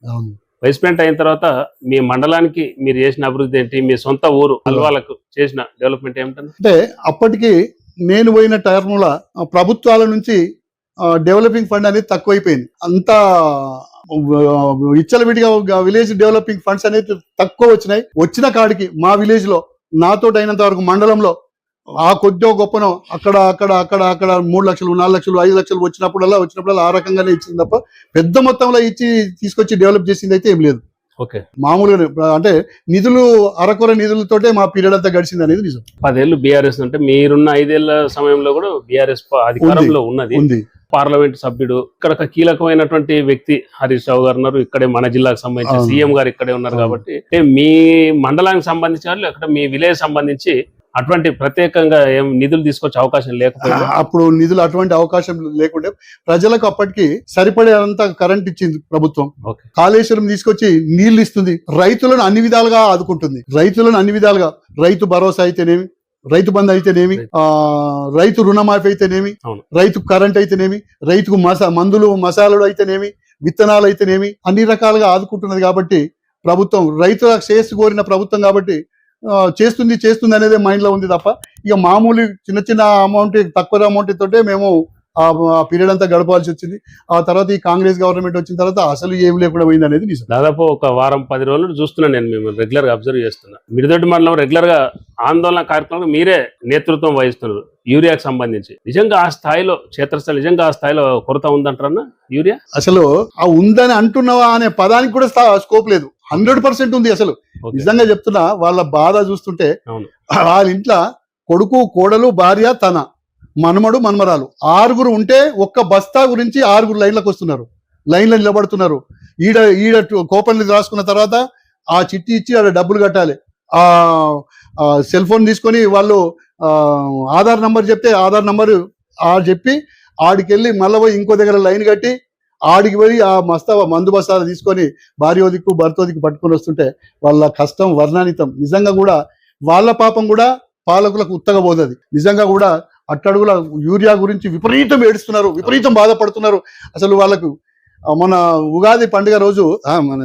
వైస్ ప్రెసిడెంట్ అయిన తర్వాత మీ మండలానికి మీరు చేసిన అభివృద్ధి ఏంటి, మీ సొంత ఊరు అల్వాలకు చేసిన డెవలప్మెంట్ ఏమిటంటే? అంటే అప్పటికి నేను పోయిన టర్మ్లో ప్రభుత్వాల నుంచి డెవలపింగ్ ఫండ్ అనేది తక్కువైపోయింది. అంతా ఇచ్చలవిడిగా విలేజ్ డెవలపింగ్ ఫండ్స్ అనేది తక్కువ వచ్చినాయి. వచ్చిన కాడికి మా విలేజ్ లో నాతో అయినంత వరకు మండలంలో ఆ కొద్దో గొప్పనో అక్కడ అక్కడ అక్కడ అక్కడ 3 లక్షలు 4 లక్షలు 5 లక్షలు వచ్చినప్పుడల్లా ఆ రకంగానే ఇచ్చింది తప్ప పెద్ద మొత్తంలో ఇచ్చి తీసుకొచ్చి డెవలప్ చేసింది అయితే ఏం లేదు. ఓకే, మామూలుగా అంటే నిధులు అరకొర నిధులతోటే మా పీరియడ్ అంతా గడిచింది అనేది నిజం. 10 ఏళ్ళు బీఆర్ఎస్ అంటే మీరున్న 5 ఏళ్ల సమయంలో కూడా బీఆర్ఎస్ అధికారంలో ఉన్నది. పార్లమెంట్ సభ్యుడు, ఇక్కడ ఒక కీలకమైనటువంటి వ్యక్తి హరీష్ రావు గారు ఉన్నారు. ఇక్కడే మన జిల్లాకు సంబంధించి సీఎం గారు ఇక్కడే ఉన్నారు. కాబట్టి మీ మండలానికి సంబంధించి వాళ్ళు అక్కడ మీ విలేజ్ సంబంధించి అటువంటి ప్రత్యేకంగా ఏం నిధులు తీసుకొచ్చే అవకాశం లేకపోయింది. అప్పుడు నిధులు అటువంటి అవకాశం లేకుంటే ప్రజలకు అప్పటికి సరిపడేంత కరెంట్ ఇచ్చింది ప్రభుత్వం. కాళేశ్వరం తీసుకొచ్చి నీళ్లు ఇస్తుంది, రైతులను అన్ని విధాలుగా ఆదుకుంటుంది. రైతు భరోసా అయితేనేమి, రైతు బంధు అయితేనేమి, రైతు రుణమాఫీ అయితేనేమి, రైతు కరెంట్ అయితేనేమి, రైతుకు మందులు మసాలాలు అయితేనేమి, విత్తనాలు అయితేనేమి అన్ని రకాలుగా ఆదుకుంటున్నది. కాబట్టి ప్రభుత్వం రైతుల శ్రేయస్సు కోరిన ప్రభుత్వం కాబట్టి చేస్తుంది అనేది మైండ్ లో ఉంది తప్ప ఇక మామూలు చిన్న అమౌంట్, తక్కువ అమౌంట్ తోటే మేము ఆ పీరియడ్ అంతా గడపాల్సి వచ్చింది. ఆ తర్వాత ఈ కాంగ్రెస్ గవర్నమెంట్ వచ్చిన తర్వాత అసలు ఏం లేకుండా పోయింది అనేది నిజం. దాదాపు ఒక వారం 10 రోజులు చూస్తున్నాను నేను, మేము రెగ్యులర్ గా అబ్జర్వ్ చేస్తున్నా. మిడిదొడ్డి మండలం రెగ్యులర్ గా ఆందోళన కార్యక్రమం మీరే నేతృత్వం వహిస్తున్నారు యూరియాకి సంబంధించి. నిజంగా ఆ స్థాయిలో క్షేత్రస్థాయి నిజంగా ఆ స్థాయిలో కొరత ఉందంటారన్నా యూరియా? అసలు ఆ ఉందని అంటున్నావా అనే పదానికి కూడా స్కోప్ లేదు. 100% ఉంది. అసలు నిజంగా చెప్తున్నా, వాళ్ళ బాధ చూస్తుంటే వాళ్ళ ఇంట్లో కొడుకు, కోడలు, భార్య, తన మనమడు, మనమరాలు 6 ఉంటే ఒక్క బస్తా గురించి 6 లైన్లకు వస్తున్నారు, లైన్లో నిలబడుతున్నారు. ఈడ కూపన్లు రాసుకున్న తర్వాత ఆ చిట్టి ఇచ్చి ఆడ డబ్బులు కట్టాలి. ఆ సెల్ ఫోన్ తీసుకొని వాళ్ళు ఆధార్ నంబర్ చెప్తే ఆధార్ నంబర్ చెప్పి ఆడికెళ్ళి మళ్ళీ పోయి ఇంకో దగ్గర లైన్ కట్టి ఆడికి పోయి ఆ మందు బస్తాలు తీసుకొని భార్య దిక్కు భర్త దిక్కు పట్టుకొని వస్తుంటే వాళ్ళ కష్టం వర్ణానితం. నిజంగా కూడా వాళ్ళ పాపం కూడా పాలకులకు ఉత్తగబోతుంది. నిజంగా కూడా అట్టడుగుల యూరియా గురించి విపరీతం ఏడుస్తున్నారు, విపరీతం బాధపడుతున్నారు. అసలు వాళ్ళకు మన ఉగాది పండుగ రోజు, మన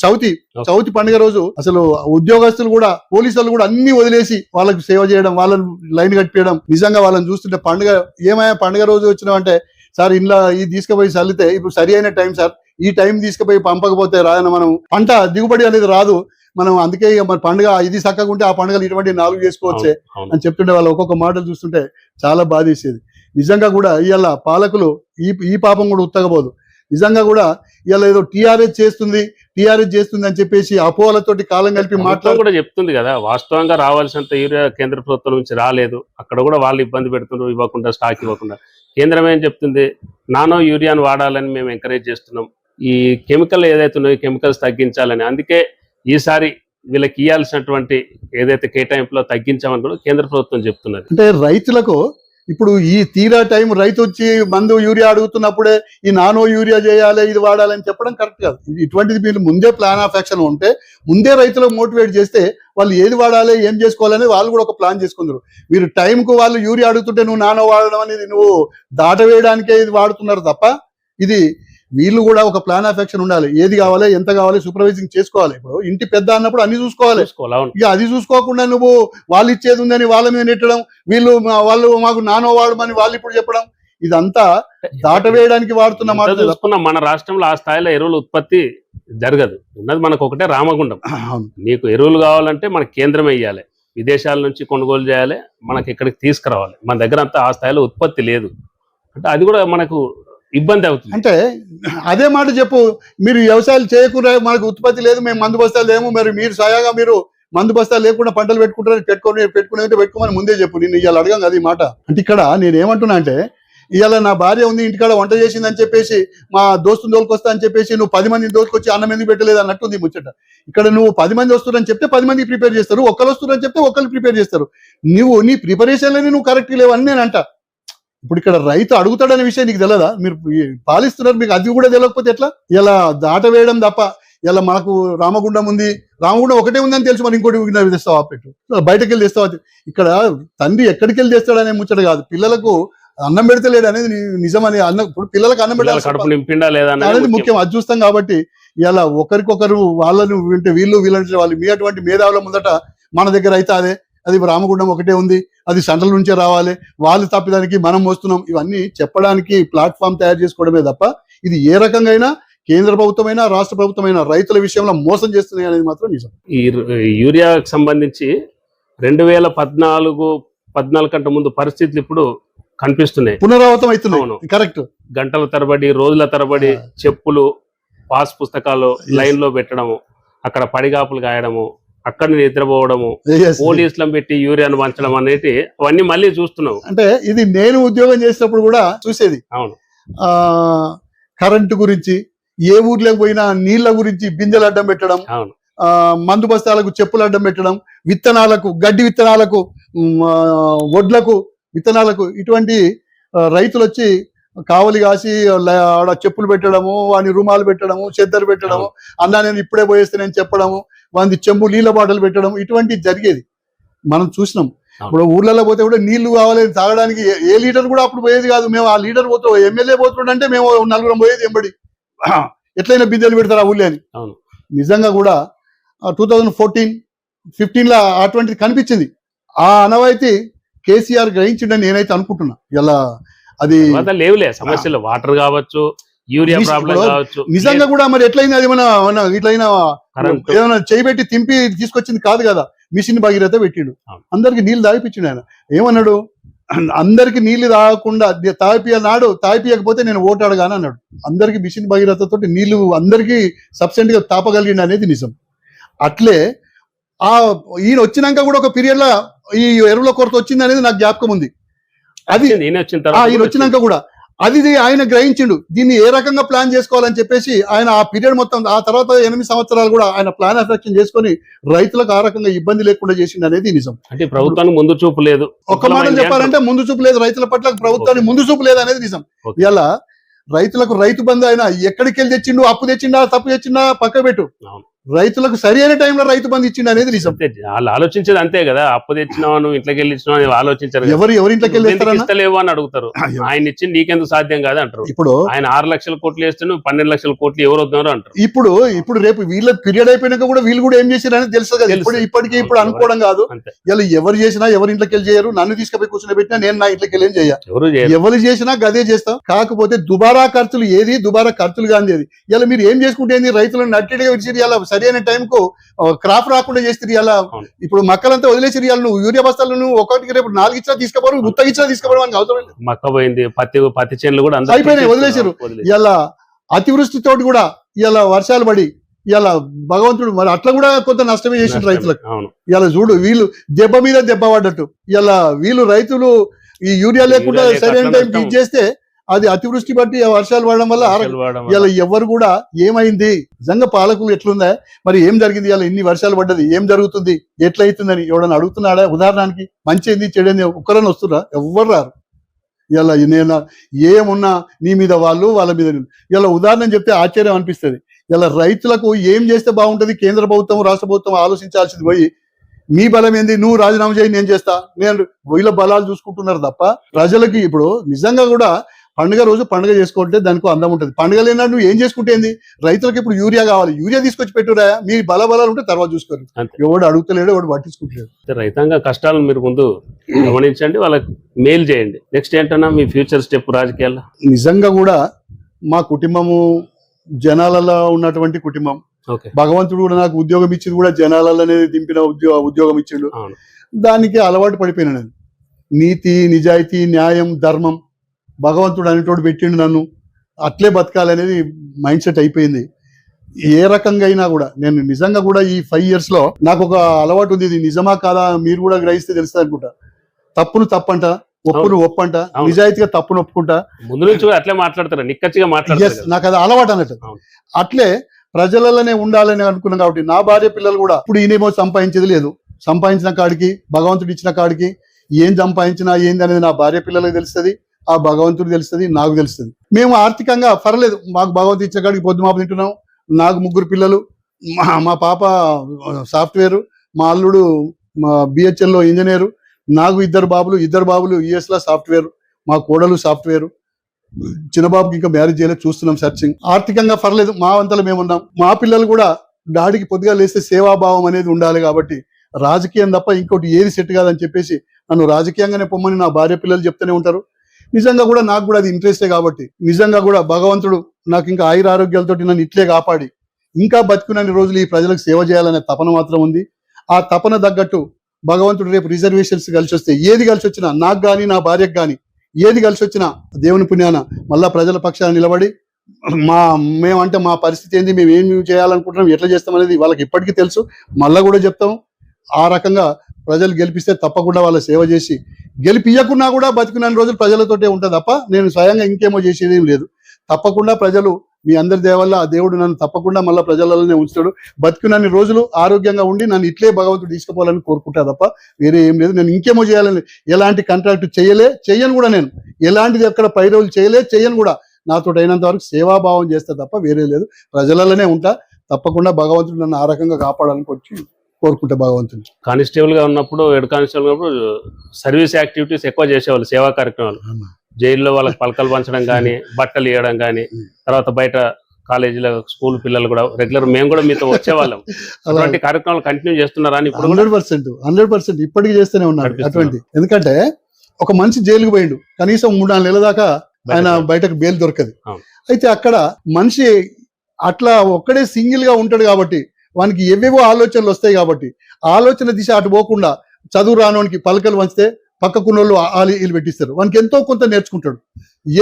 చవితి పండుగ రోజు అసలు ఉద్యోగస్తులు కూడా, పోలీసులు కూడా అన్ని వదిలేసి వాళ్ళకు సేవ చేయడం, వాళ్ళని లైన్ కట్టియడం. నిజంగా వాళ్ళని చూస్తుంటే పండుగ రోజు వచ్చినామంటే, సార్ ఇంట్లో ఇది తీసుకుపోయి చల్లితే ఇప్పుడు సరి అయిన టైం సార్, ఈ టైం తీసుకుపోయి పంపకపోతే మనం పంట దిగుబడి అనేది రాదు. మనం అందుకే మన పండుగ ఇది చక్కగా ఉంటే ఆ పండుగలు ఇటువంటి 4 చేసుకోవచ్చే అని చెప్తుంటే వాళ్ళు ఒక్కొక్క మాటలు చూస్తుంటే చాలా బాధేసేది. నిజంగా కూడా ఇవాళ పాలకులు ఈ పాపం కూడా ఉత్తగబోదు. నిజంగా కూడా ఇవాళ ఏదో టీఆర్ఎస్ చేస్తుంది అని చెప్పేసి అపోహలతోటి కాలం కలిపి మాట్లాడు కూడా చెప్తుంది కదా. వాస్తవంగా రావాల్సినంత యూరియా కేంద్ర ప్రభుత్వం నుంచి రాలేదు. అక్కడ కూడా వాళ్ళు ఇబ్బంది పెడుతున్నారు, ఇవ్వకుండా, స్టాక్ ఇవ్వకుండా. కేంద్రం ఏం చెప్తుంది, నానో యూరియాను వాడాలని మేము ఎంకరేజ్ చేస్తున్నాం, ఈ కెమికల్ ఏదైతే ఉన్నాయో కెమికల్స్ తగ్గించాలని. అందుకే ఈసారి వీళ్ళకి ఇవ్వాల్సినటువంటి ఏదైతే కేటాయింపులో తగ్గించామని కూడా కేంద్ర ప్రభుత్వం చెప్తున్నది. అంటే రైతులకు ఇప్పుడు ఈ తీరా టైం రైతు వచ్చి మందు యూరియా అడుగుతున్నప్పుడే ఈ నానో యూరియా చేయాలి, ఇది వాడాలని చెప్పడం కరెక్ట్ కాదు. ఇటువంటిది మీరు ముందే ప్లాన్ ఆఫ్ యాక్షన్ ఉంటే, ముందే రైతులకు మోటివేట్ చేస్తే వాళ్ళు ఏది వాడాలి, ఏం చేసుకోవాలని వాళ్ళు కూడా ఒక ప్లాన్ చేసుకుంటారు. మీరు టైంకు వాళ్ళు యూరియా అడుగుతుంటే నువ్వు నానో వాడడం అనేది నువ్వు దాటవేయడానికే ఇది వాడుతున్నారు తప్ప, ఇది వీళ్ళు కూడా ఒక ప్లాన్ ఆఫ్ యాక్షన్ ఉండాలి. ఏది కావాలి, ఎంత కావాలి, సూపర్వైజింగ్ చేసుకోవాలి. ఇప్పుడు ఇంటి పెద్ద అన్నప్పుడు అన్ని చూసుకోవాలి. ఇక అది చూసుకోకుండా నువ్వు వాళ్ళు ఇచ్చేది ఉందని వాళ్ళ మీద నెట్టడం, వాళ్ళు మాకు నానో వాడమని వాళ్ళు ఇప్పుడు చెప్పడం, ఇదంతా దాటవేయడానికి వాడుతున్న మాట. చూసుకున్న మన రాష్ట్రంలో ఆ స్థాయిలో ఎరువుల ఉత్పత్తి జరగదు. ఉన్నది మనకు ఒకటే రామగుండం. నీకు ఎరువులు కావాలంటే మనకు కేంద్రమే ఇవ్వాలి, విదేశాల నుంచి కొనుగోలు చేయాలి, మనకి ఇక్కడికి తీసుకురావాలి. మన దగ్గర అంతా ఆ స్థాయిలో ఉత్పత్తి లేదు. అంటే అది కూడా మనకు ఇబ్బంది అవుతుంది. అంటే అదే మాట చెప్పు, మీరు వ్యవసాయాలు చేయకుండా మనకు ఉత్పత్తి లేదు, మేము మందు బస్తాలు ఏమో, మీరు సాయాగా మీరు మందు బస్తాలు లేకుండా పంటలు పెట్టుకోమని ముందే చెప్పు. నేను ఇవాళ అడగం అది మాట. అంటే ఇక్కడ నేను ఏమంటున్నా అంటే, ఇవాళ నా భార్య ఉంది ఇంటికాడ వంట చేసిందని చెప్పేసి మా దోస్తుని తోలుకొస్తా అని చెప్పేసి నువ్వు 10 మందిని దోలుకొచ్చి అన్నం ఎందుకు పెట్టలేదు అన్నట్టుంది ముచ్చట. ఇక్కడ నువ్వు 10 మంది వస్తున్నారని చెప్తే 10 మందికి ప్రిపేర్ చేస్తారు, ఒకరు వస్తున్నారని చెప్తే ఒకరు ప్రిపేర్ చేస్తారు. నీ ప్రిపరేషన్లని నువ్వు కరెక్ట్ లేవని నేను అంట. ఇప్పుడు ఇక్కడ రైతు అడుగుతాడనే విషయం నీకు తెలియదా? మీరు పాలిస్తున్నారు, మీకు అది కూడా తెలియకపోతే ఎట్లా? ఇలా దాట వేయడం తప్ప. ఇలా మనకు రామగుండం ఉంది, రామగుండం ఒకటే ఉందని తెలుసు, మరి ఇంకోటి తెస్తావా పెట్టు, బయటకు వెళ్ళి తెస్తావా. ఇక్కడ తండ్రి ఎక్కడికి వెళ్ళి తెస్తాడనే ముచ్చట కాదు, పిల్లలకు అన్నం పెడతలేడు అనేది నిజమని. ఇప్పుడు పిల్లలకు అన్నం పెట్టాలి అనేది ముఖ్యం, అది చూస్తాం. కాబట్టి ఇలా ఒకరికొకరు వాళ్ళను వింటే వీళ్ళంటే వాళ్ళు మీ అటువంటి మేధావుల ముందట మన దగ్గర అయితే అది రామగుండం ఒకటే ఉంది, అది సెంట్రల్ నుంచే రావాలి, వాళ్ళు తప్పిదానికి మనం మోస్తున్నాం, ఇవన్నీ చెప్పడానికి ప్లాట్ఫామ్ తయారు చేసుకోవడమే తప్ప ఇది ఏ రకంగా అయినా కేంద్ర ప్రభుత్వమైనా రాష్ట్ర ప్రభుత్వమైనా రైతుల విషయంలో మోసం చేస్తున్నాయి అనేది మాత్రం నిజం. ఈ యూరియాకు సంబంధించి 2014 కంటే ముందు పరిస్థితులు ఇప్పుడు కనిపిస్తున్నాయి, పునరావృతం అవుతున్నాయి. అవును. కరెక్ట్. గంటల తరబడి రోజుల తరబడి చెప్పులు పాస్ పుస్తకాలు లైన్ లో పెట్టడము, అక్కడ పడిగాపులు కాయడము, అక్కడ నిద్రపోవడము, పోలీసులను పెట్టి యూరియాను పంచడం అనేది అవన్నీ మళ్ళీ చూస్తున్నావు. అంటే ఇది నేను ఉద్యోగం చేసినప్పుడు కూడా చూసేది. అవును. కరెంటు గురించి, ఏ ఊర్లోకి పోయినా నీళ్ల గురించి బిందెలు అడ్డం పెట్టడం, అవును, మందు బస్తాలకు చెప్పులు అడ్డం పెట్టడం, విత్తనాలకు, గడ్డి విత్తనాలకు, వడ్లకు విత్తనాలకు, ఇటువంటి రైతులు వచ్చి కావలి కాసి ఆడ చెప్పులు పెట్టడము, వాని రుమాలు పెట్టడము, చెద్దరు పెట్టడము, అన్నా నేను ఇప్పుడే పోయేస్తే నేను చెప్పడము, వాని చెంబు నీళ్ళ బాటలు పెట్టడం, ఇటువంటి జరిగేది మనం చూసినాం. ఇప్పుడు ఊర్లలో పోతే కూడా నీళ్లు కావాలి తాగడానికి ఏ లీటర్ కూడా అప్పుడు పోయేది కాదు. మేము ఆ లీటర్ పోతూ ఎమ్మెల్యే పోతుండే మేము నలుగురం పోయేది ఎంబడి, ఎట్లయినా బిందెలు పెడతారు ఆ ఊళ్ళో అని. నిజంగా కూడా 2014-15 అటువంటిది కనిపించింది. ఆ అనవాయితీ కేసీఆర్ గ్రహించిండని నేనైతే అనుకుంటున్నా. ఇలా అది లేవులే సమస్యలు, వాటర్ కావచ్చు, యూరియా ప్రాబ్లం కావచ్చు. నిజంగా కూడా మరి ఎట్లయింది, అది మన ఇట్లయినా ఏమైనా చేయబెట్టి తింపి తీసుకొచ్చింది కాదు కదా, మిషన్ భగీరథ పెట్టిండు, అందరికి నీళ్లు తాగిపించిండు. ఆయన ఏమన్నాడు, అందరికి నీళ్లు తాగకుండా తాగిపియకపోతే నేను ఓటు అడగాను అన్నాడు. అందరికి మిషన్ భగీరథ తోటి నీళ్లు అందరికి సబ్సిడెంట్ గా తాపగలిగిండు అనేది నిజం. అట్లే ఈయన వచ్చినాక కూడా ఒక పీరియడ్ లో ఈ ఎరువుల కొరత వచ్చింది అనేది నాకు జ్ఞాపకం ఉంది. అది ఈయన వచ్చినాక కూడా అది ఆయన గ్రహించిండు, దీన్ని ఏ రకంగా ప్లాన్ చేసుకోవాలని చెప్పేసి ఆయన ఆ పీరియడ్ మొత్తం, ఆ తర్వాత 8 సంవత్సరాలు కూడా ఆయన ప్లాన్ ఎఫెక్షన్ చేసుకొని రైతులకు ఆ రకంగా ఇబ్బంది లేకుండా చేసిండు అనేది నిజం. అంటే ప్రభుత్వానికి ముందు చూపు లేదు, ఒక్క మాట చెప్పాలంటే ముందు చూపు లేదు, రైతుల పట్ల ప్రభుత్వానికి ముందు చూపు లేదు అనేది నిజం. ఇలా రైతులకు రైతు బంధు ఆయన ఎక్కడికి వెళ్ళి తెచ్చిండు, అప్పు తెచ్చిండా తప్పు తెచ్చిండా పక్క పెట్టు, రైతులకు సరి అయిన టైంలో రైతు బంధు ఇచ్చిండు అనేది నిజం. వాళ్ళు ఆలోచించేది అంతే కదా, అప్పు తెచ్చినావు నువ్వు ఇంట్లోకి వెళ్ళి ఇచ్చినావు అని ఆలోచించారు. ఎవరి ఇంట్లోకి వెళ్ళి ఇస్తలేవు అని అడుగుతారు, ఆయన ఇచ్చింది నీకెందుకు సాధ్యం కాదు అంటారు. ఇప్పుడు ఆయన 6 లక్షల కోట్లు వేస్తే 12 లక్షల కోట్లు ఎవరు వద్దారు అంటారు. ఇప్పుడు రేపు వీళ్ళ పీరియడ్ అయిపోయినాక కూడా వీళ్ళు కూడా ఏం చేశారు అనేది తెలుసు కదా. ఇప్పటికీ ఇప్పుడు అనుకోవడం కాదు, ఇలా ఎవరు చేసినా ఎవరి ఇంట్లోకి వెళ్ళి చేయరు, నన్ను తీసుకుపోయి కూర్చొని పెట్టినా నేను నా ఇంట్లోకి వెళ్ళి చేయాలి, ఎవరు చేసినా గదే చేస్తాం. కాకపోతే దుబారా ఖర్చులు కాంది అది. ఇలా మీరు ఏం చేసుకుంటే రైతులను నట్టడిగా విడిచి ఇలా సరైన టైం కు క్రాప్ రాకుండా చేస్తే ఇలా ఇప్పుడు మక్కలంతా వదిలేసి నువ్వు యూరియా బస్తాలు నువ్వు ఒకటికి రేపు 4 ఇచ్చినా తీసుకోవడం, 3 ఇచ్చినా తీసుకోవడం అని అవసరం లేదు. మక్క పోయింది, పత్తి చేనులు కూడా అయిపోయినాయి, వదిలేసారు. ఇలా అతివృష్టితోటి కూడా ఇలా వర్షాలు పడి ఇలా భగవంతుడు మరి అట్లా కూడా కొంత నష్టమే చేసిన రైతులకు. ఇలా చూడు, వీళ్ళు దెబ్బ మీద దెబ్బ పడ్డట్టు ఇలా వీళ్ళు రైతులు ఈ యూరియా లేకుండా సరైన టైం ఇది చేస్తే అది అతివృష్టి బట్టి వర్షాలు పడడం వల్ల ఇలా ఎవరు కూడా ఏమైంది నిజంగా పాలకులు ఎట్లుందా మరి ఏం జరిగింది, ఇలా ఇన్ని వర్షాలు పడ్డది ఏం జరుగుతుంది ఎట్లయితుందని ఎవడన్నా అడుగుతున్నాడా? ఉదాహరణకి మంచి ఏంది చెడేంది ఒక్కరని వస్తున్నా ఎవ్వరు రారు. ఇలా నేను ఏమున్నా నీ మీద వాళ్ళ మీద ఇలా ఉదాహరణ చెప్తే ఆశ్చర్యం అనిపిస్తుంది. ఇలా రైతులకు ఏం చేస్తే బాగుంటది, కేంద్ర ప్రభుత్వం రాష్ట్ర ప్రభుత్వం ఆలోచించాల్సింది పోయి మీ బలం ఏంది, నువ్వు రాజీనామా చేయి నేను చేస్తా, నేను వీళ్ళ బలాలు చూసుకుంటున్నారు తప్ప ప్రజలకి ఇప్పుడు నిజంగా కూడా పండుగ రోజు పండుగ చేసుకుంటే దానికి అందం ఉంటుంది. పండుగ లేనాడు నువ్వు ఏం చేసుకుంటే రైతులకు ఇప్పుడు యూరియా కావాలి, యూరియా తీసుకొచ్చి పెట్టురా, మీ బలాలు ఉంటే తర్వాత చూసుకోరు. ఎవడు అడుగుతలేడు, ఎవడు పట్టించుకుంటలేడు. రైతాంగ కష్టాలను మీరు ముందు గమనించండి, వాళ్ళకి మెయిల్ చేయండి. నెక్స్ట్ ఏంటన్నా మీ ఫ్యూచర్ స్టెప్ రాజకీయాల్లో? నిజంగా కూడా మా కుటుంబము జనాలలో ఉన్నటువంటి కుటుంబం. భగవంతుడు కూడా నాకు ఉద్యోగం ఇచ్చింది కూడా జనాలలోనే దింపిన ఉద్యోగం ఇచ్చిండు. దానికి అలవాటు పడిపోయినా నేను. నీతి, నిజాయితీ, న్యాయం, ధర్మం భగవంతుడు అనేటోడు పెట్టిండు నన్ను, అట్లే బతకాలనేది మైండ్ సెట్ అయిపోయింది. ఏ రకంగా అయినా కూడా నేను నిజంగా కూడా ఈ 5 years లో నాకు ఒక అలవాటు ఉంది. ఇది నిజమా కాదా మీరు కూడా గ్రహిస్తే తెలుస్తుంది అనుకుంటా. తప్పును తప్పంట, ఒప్పును ఒప్పంట, నిజాయితీగా తప్పును ఒప్పుకుంటా. ముందు నుంచి అట్లే మాట్లాడతారు, నిక్కచ్చిగా మాట్లాడతారు. నాకు అది అలవాటు అన్నట్టు. అట్లే ప్రజలలోనే ఉండాలని అనుకున్నాను కాబట్టి నా భార్య పిల్లలు కూడా ఇప్పుడు ఈయనేమో సంపాదించేది లేదు, సంపాదించిన కాడికి భగవంతుడు ఇచ్చిన కాడికి ఏం సంపాదించినా ఏంది అనేది నా భార్య పిల్లలకు తెలుస్తుంది, ఆ భగవంతుడు తెలుస్తుంది, నాకు తెలుస్తుంది. మేము ఆర్థికంగా పర్లేదు, మాకు భగవంతుడు ఇచ్చిన కాడికి పొద్దుమాప తింటున్నాం. నాకు 3 పిల్లలు, మా పాప సాఫ్ట్వేర్, మా అల్లుడు మా BHL లో ఇంజనీరు, నాకు 2 బాబులు US లో సాఫ్ట్వేర్, మా కోడలు సాఫ్ట్వేర్. చిన్నబాబుకి ఇంకా మ్యారేజ్ చేయలేదు, చూస్తున్నాం సర్చింగ్. ఆర్థికంగా పర్లేదు, మా వంతలో మేము ఉన్నాం. మా పిల్లలు కూడా డాడీకి పొద్దుగా లేస్తే సేవాభావం అనేది ఉండాలి కాబట్టి రాజకీయం తప్ప ఇంకోటి ఏది సెట్ కాదని చెప్పేసి నన్ను రాజకీయంగానే పొమ్మని నా భార్య పిల్లలు చెప్తూనే ఉంటారు. నిజంగా కూడా నాకు కూడా అది ఇంట్రెస్టే కాబట్టి నిజంగా కూడా భగవంతుడు నాకు ఇంకా ఆయుర ఆరోగ్యాలతో నన్ను ఇట్లే కాపాడి ఇంకా బతుకున్నన్ని రోజులు ఈ ప్రజలకు సేవ చేయాలనే తపన మాత్రం ఉంది. ఆ తపన తగ్గట్టు భగవంతుడు రేపు రిజర్వేషన్స్ కలిసి వస్తే ఏది కలిసి వచ్చినా నాకు కానీ నా భార్యకు కానీ ఏది కలిసి వచ్చినా దేవుని పుణ్యాన మళ్ళా ప్రజల పక్షాన నిలబడి మేమంటే మా పరిస్థితి ఏంది, మేము ఏం చేయాలనుకుంటున్నాం, ఎట్లా చేస్తాం అనేది వాళ్ళకి ఇప్పటికీ తెలుసు. మళ్ళా కూడా చెప్తాం. ఆ రకంగా ప్రజలు గెలిపిస్తే తప్పకుండా వాళ్ళ సేవ చేసి, గెలిపియకున్నా కూడా బతికిన రోజులు ప్రజలతోటే ఉంటుంది తప్ప నేను స్వయంగా ఇంకేమో చేసేది ఏం లేదు. తప్పకుండా ప్రజలు మీ అందరి దయ వల్ల ఆ దేవుడు నన్ను తప్పకుండా మళ్ళీ ప్రజలలోనే ఉంచుతాడు. బతికినన్ని రోజులు ఆరోగ్యంగా ఉండి నన్ను ఇట్లే భగవంతుడు తీసుకుపోవాలని కోరుకుంటా తప్ప వేరే ఏం లేదు. నేను ఇంకేమో చేయాలని ఎలాంటి కాంట్రాక్ట్ చెయ్యను కూడా. నేను ఎలాంటిది ఎక్కడ పై రోజులు చెయ్యను కూడా. నాతో అయినంత వరకు సేవాభావం చేస్తా తప్ప వేరే లేదు. ప్రజలలోనే ఉంటా. తప్పకుండా భగవంతుడు నన్ను ఆ రకంగా కాపాడాలని కోరుకుంటా భగవంతుని. కానిస్టేబుల్ గా ఉన్నప్పుడు, హెడ్ కానిస్టేబుల్ ఉన్నప్పుడు సర్వీస్ యాక్టివిటీస్ ఎక్కువ చేసేవాళ్ళు, సేవా కార్యక్రమాలు. జైల్లో వాళ్ళకి పలకలు పంచడం కానీ, బట్టలు ఇవ్వడం కానీ, తర్వాత బయట కాలేజీలో స్కూల్ పిల్లలు కూడా రెగ్యులర్ మేము కూడా మీతో వచ్చేవాళ్ళం. అలాంటి కార్యక్రమాలు కంటిన్యూ చేస్తున్నారా? ఇప్పుడు 100% ఇప్పటికీ చేస్తూనే ఉన్నాడు అటువంటి. ఎందుకంటే ఒక మనిషి జైలుకు పోయిండు, కనీసం 3-4 నెలల దాకా ఆయన బయటకు బెయిల్ దొరకదు. అయితే అక్కడ మనిషి అట్లా ఒక్కడే సింగిల్ గా ఉంటాడు కాబట్టి వానికి ఏవేవో ఆలోచనలు వస్తాయి కాబట్టి ఆలోచన దిశ అటు పోకుండా చదువు రానోనికి పలకలు వంచితే పక్కకున్నోళ్ళు వీళ్ళు పెట్టిస్తారు. వానికి ఎంతో కొంత నేర్చుకుంటాడు.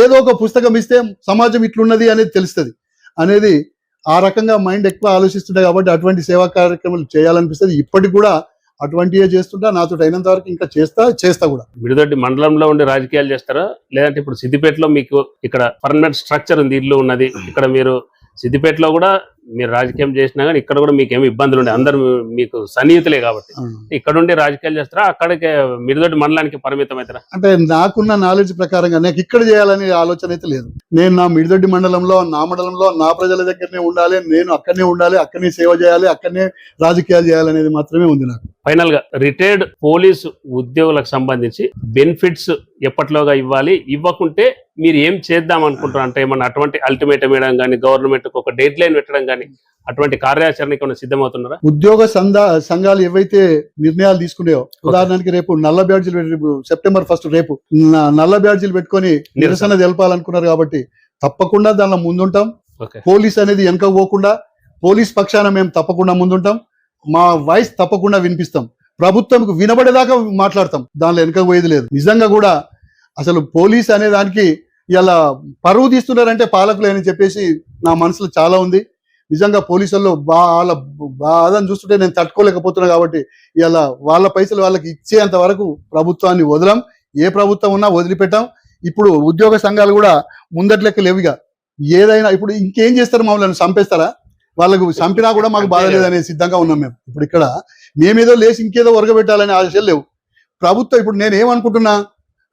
ఏదో ఒక పుస్తకం ఇస్తే సమాజం ఇట్లున్నది అనేది తెలుస్తుంది అనేది ఆ రకంగా మైండ్ ఎక్కువ ఆలోచిస్తుంటాయి కాబట్టి అటువంటి సేవా కార్యక్రమాలు చేయాలనిపిస్తుంది. ఇప్పటికి కూడా అటువంటివే చేస్తుంటా. నాతో అయినంత వరకు ఇంకా చేస్తా కూడా. మిడిదొడ్డి మండలంలో ఉండి రాజకీయాలు చేస్తారా, లేదంటే ఇప్పుడు సిద్దిపేటలో మీకు ఇక్కడ పర్మనెంట్ స్ట్రక్చర్ ఉంది, ఇల్లు ఉన్నది, ఇక్కడ మీరు సిద్దిపేటలో కూడా మీరు రాజకీయం చేసినా కానీ ఇక్కడ కూడా మీకు ఏమి ఇబ్బందులు ఉండే, అందరు మీకు సన్నిహితులే కాబట్టి ఇక్కడ ఉండి రాజకీయాలు చేస్తారా, అక్కడికే మిడిదొడ్డి మండలానికి పరిమితం అవుతారా? అంటే నాకున్న నాలెడ్జ్ ప్రకారంగా నాకు ఇక్కడ చేయాలనే ఆలోచన అయితే లేదు. నేను నా మిడిదొడ్డి మండలంలో, నా మండలంలో, నా ప్రజల దగ్గరనే ఉండాలి, నేను అక్కడనే ఉండాలి, అక్కడనే సేవ చేయాలి, అక్కడనే రాజకీయాలు చేయాలనేది మాత్రమే ఉంది నాకు. ఫైనల్ గా రిటైర్డ్ పోలీసు ఉద్యోగులకు సంబంధించి బెనిఫిట్స్ ఎప్పట్లోగా ఇవ్వాలి, ఇవ్వకుంటే మీరు ఏం చేద్దాం అనుకుంటారు? అంటే ఏమన్నా అటువంటి అల్టిమేటం వేయడం కానీ, గవర్నమెంట్ ఒక డెడ్ లైన్ పెట్టడం కానీ, అటువంటి కార్యాచరణకి ఏమైనా సిద్ధమవుతున్నారా? ఉద్యోగ సంఘాలు ఏవైతే నిర్ణయాలు తీసుకున్నాయో, ఉదాహరణకి రేపు నల్ల బ్యాడ్జీలు సెప్టెంబర్ 1 రేపు నల్ల బ్యాడ్జీలు పెట్టుకొని నిరసన తెలపాలనుకున్నారు కాబట్టి తప్పకుండా దానిలో ముందుంటాం. పోలీస్ అనేది వెనక పోకుండా పోలీస్ పక్షాన మేము తప్పకుండా ముందుంటాం. మా వాయిస్ తప్పకుండా వినిపిస్తాం. ప్రభుత్వంకు వినబడేదాకా మాట్లాడతాం. దానిలో వెనక పోయేది లేదు. నిజంగా కూడా అసలు పోలీస్ అనే దానికి ఇలా పరువు తీస్తున్నారంటే పాలకులు అని చెప్పేసి నా మనసులో చాలా ఉంది. నిజంగా పోలీసుల్లో వాళ్ళ బాధను చూస్తుంటే నేను తట్టుకోలేకపోతున్నా కాబట్టి ఇలా వాళ్ళ పైసలు వాళ్ళకి ఇచ్చేంత వరకు ప్రభుత్వాన్ని వదలం. ఏ ప్రభుత్వం ఉన్నా వదిలిపెట్టాం. ఇప్పుడు ఉద్యోగ సంఘాలు కూడా ముందట్లెక్క లేవుగా. ఏదైనా ఇప్పుడు ఇంకేం చేస్తారు? మమ్మల్ని చంపేస్తారా? వాళ్ళకు చంపినా కూడా మాకు బాధ లేదనే సిద్ధంగా ఉన్నాం మేము. ఇప్పుడు ఇక్కడ మేమేదో లేచి ఇంకేదో ఒరగబెట్టాలనే ఆశలు లేవు. ప్రభుత్వం ఇప్పుడు నేను ఏమనుకుంటున్నా,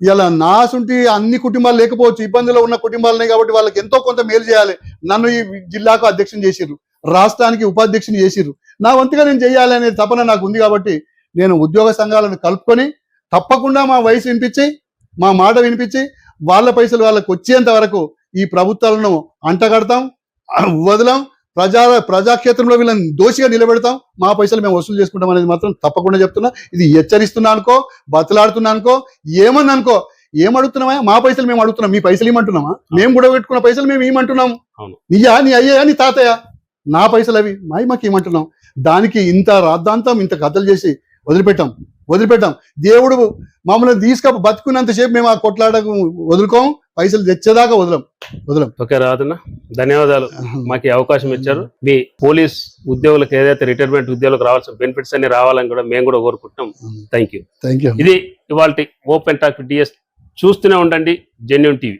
ఇలా నాసుంటి అన్ని కుటుంబాలు లేకపోవచ్చు, ఇబ్బందులు ఉన్న కుటుంబాలనే కాబట్టి వాళ్ళకి ఎంతో కొంత మేలు చేయాలి. నన్ను ఈ జిల్లాకు అధ్యక్షుని చేసిర్రు, రాష్ట్రానికి ఉపాధ్యక్షుని చేసిర్రు. నా వంతుగా నేను చేయాలి అనే తపన నాకు ఉంది కాబట్టి నేను ఉద్యోగ సంఘాలను కలుపుకొని తప్పకుండా మా వయసు వినిపించి, మా మాట వినిపించి, వాళ్ళ పైసలు వాళ్ళకి వచ్చేంత వరకు ఈ ప్రభుత్వాలను అంటగడతాం, వదలం. ప్రజాక్షేత్రంలో వీళ్ళని దోషిగా నిలబెడతాం. మా పైసలు మేము వసూలు చేసుకుంటాం అనేది మాత్రం తప్పకుండా చెప్తున్నా. ఇది హెచ్చరిస్తున్నా అనుకో, బతలాడుతున్నా అనుకో, ఏమని అనుకో. ఏమడుగుతున్నామా? మా పైసలు మేము అడుగుతున్నాం. మీ పైసలు ఏమంటున్నామా? మేము కూడా పెట్టుకున్న పైసలు మేము ఏమంటున్నాము? నీయా, నీ అయ్యా, నీ తాతయ్య, నా పైసలు అవి మాకు ఏమంటున్నాం? దానికి ఇంత రాద్ధాంతం, ఇంత కథలు చేసి వదిలిపెట్టాం. దేవుడు మమ్మల్ని బతుకున్నంతసేపు మేము ఆ కొట్లాడకు వదులుకోం. పైసలు తెచ్చేదాకా వదలం. ఓకే రాజన్న, ధన్యవాదాలు. మాకు అవకాశం ఇచ్చారు. మీ పోలీస్ ఉద్యోగులకు ఏదైతే రిటైర్మెంట్ ఉద్యోగులకు రావాల్సిన బెనిఫిట్స్ అన్ని రావాలని కూడా మేము కూడా కోరుకుంటున్నాం. Thank you. ఇది ఇవాల్టి ఓపెన్ టాక్ DS. చూస్తూనే ఉండండి జెన్యూన్ టీవీ.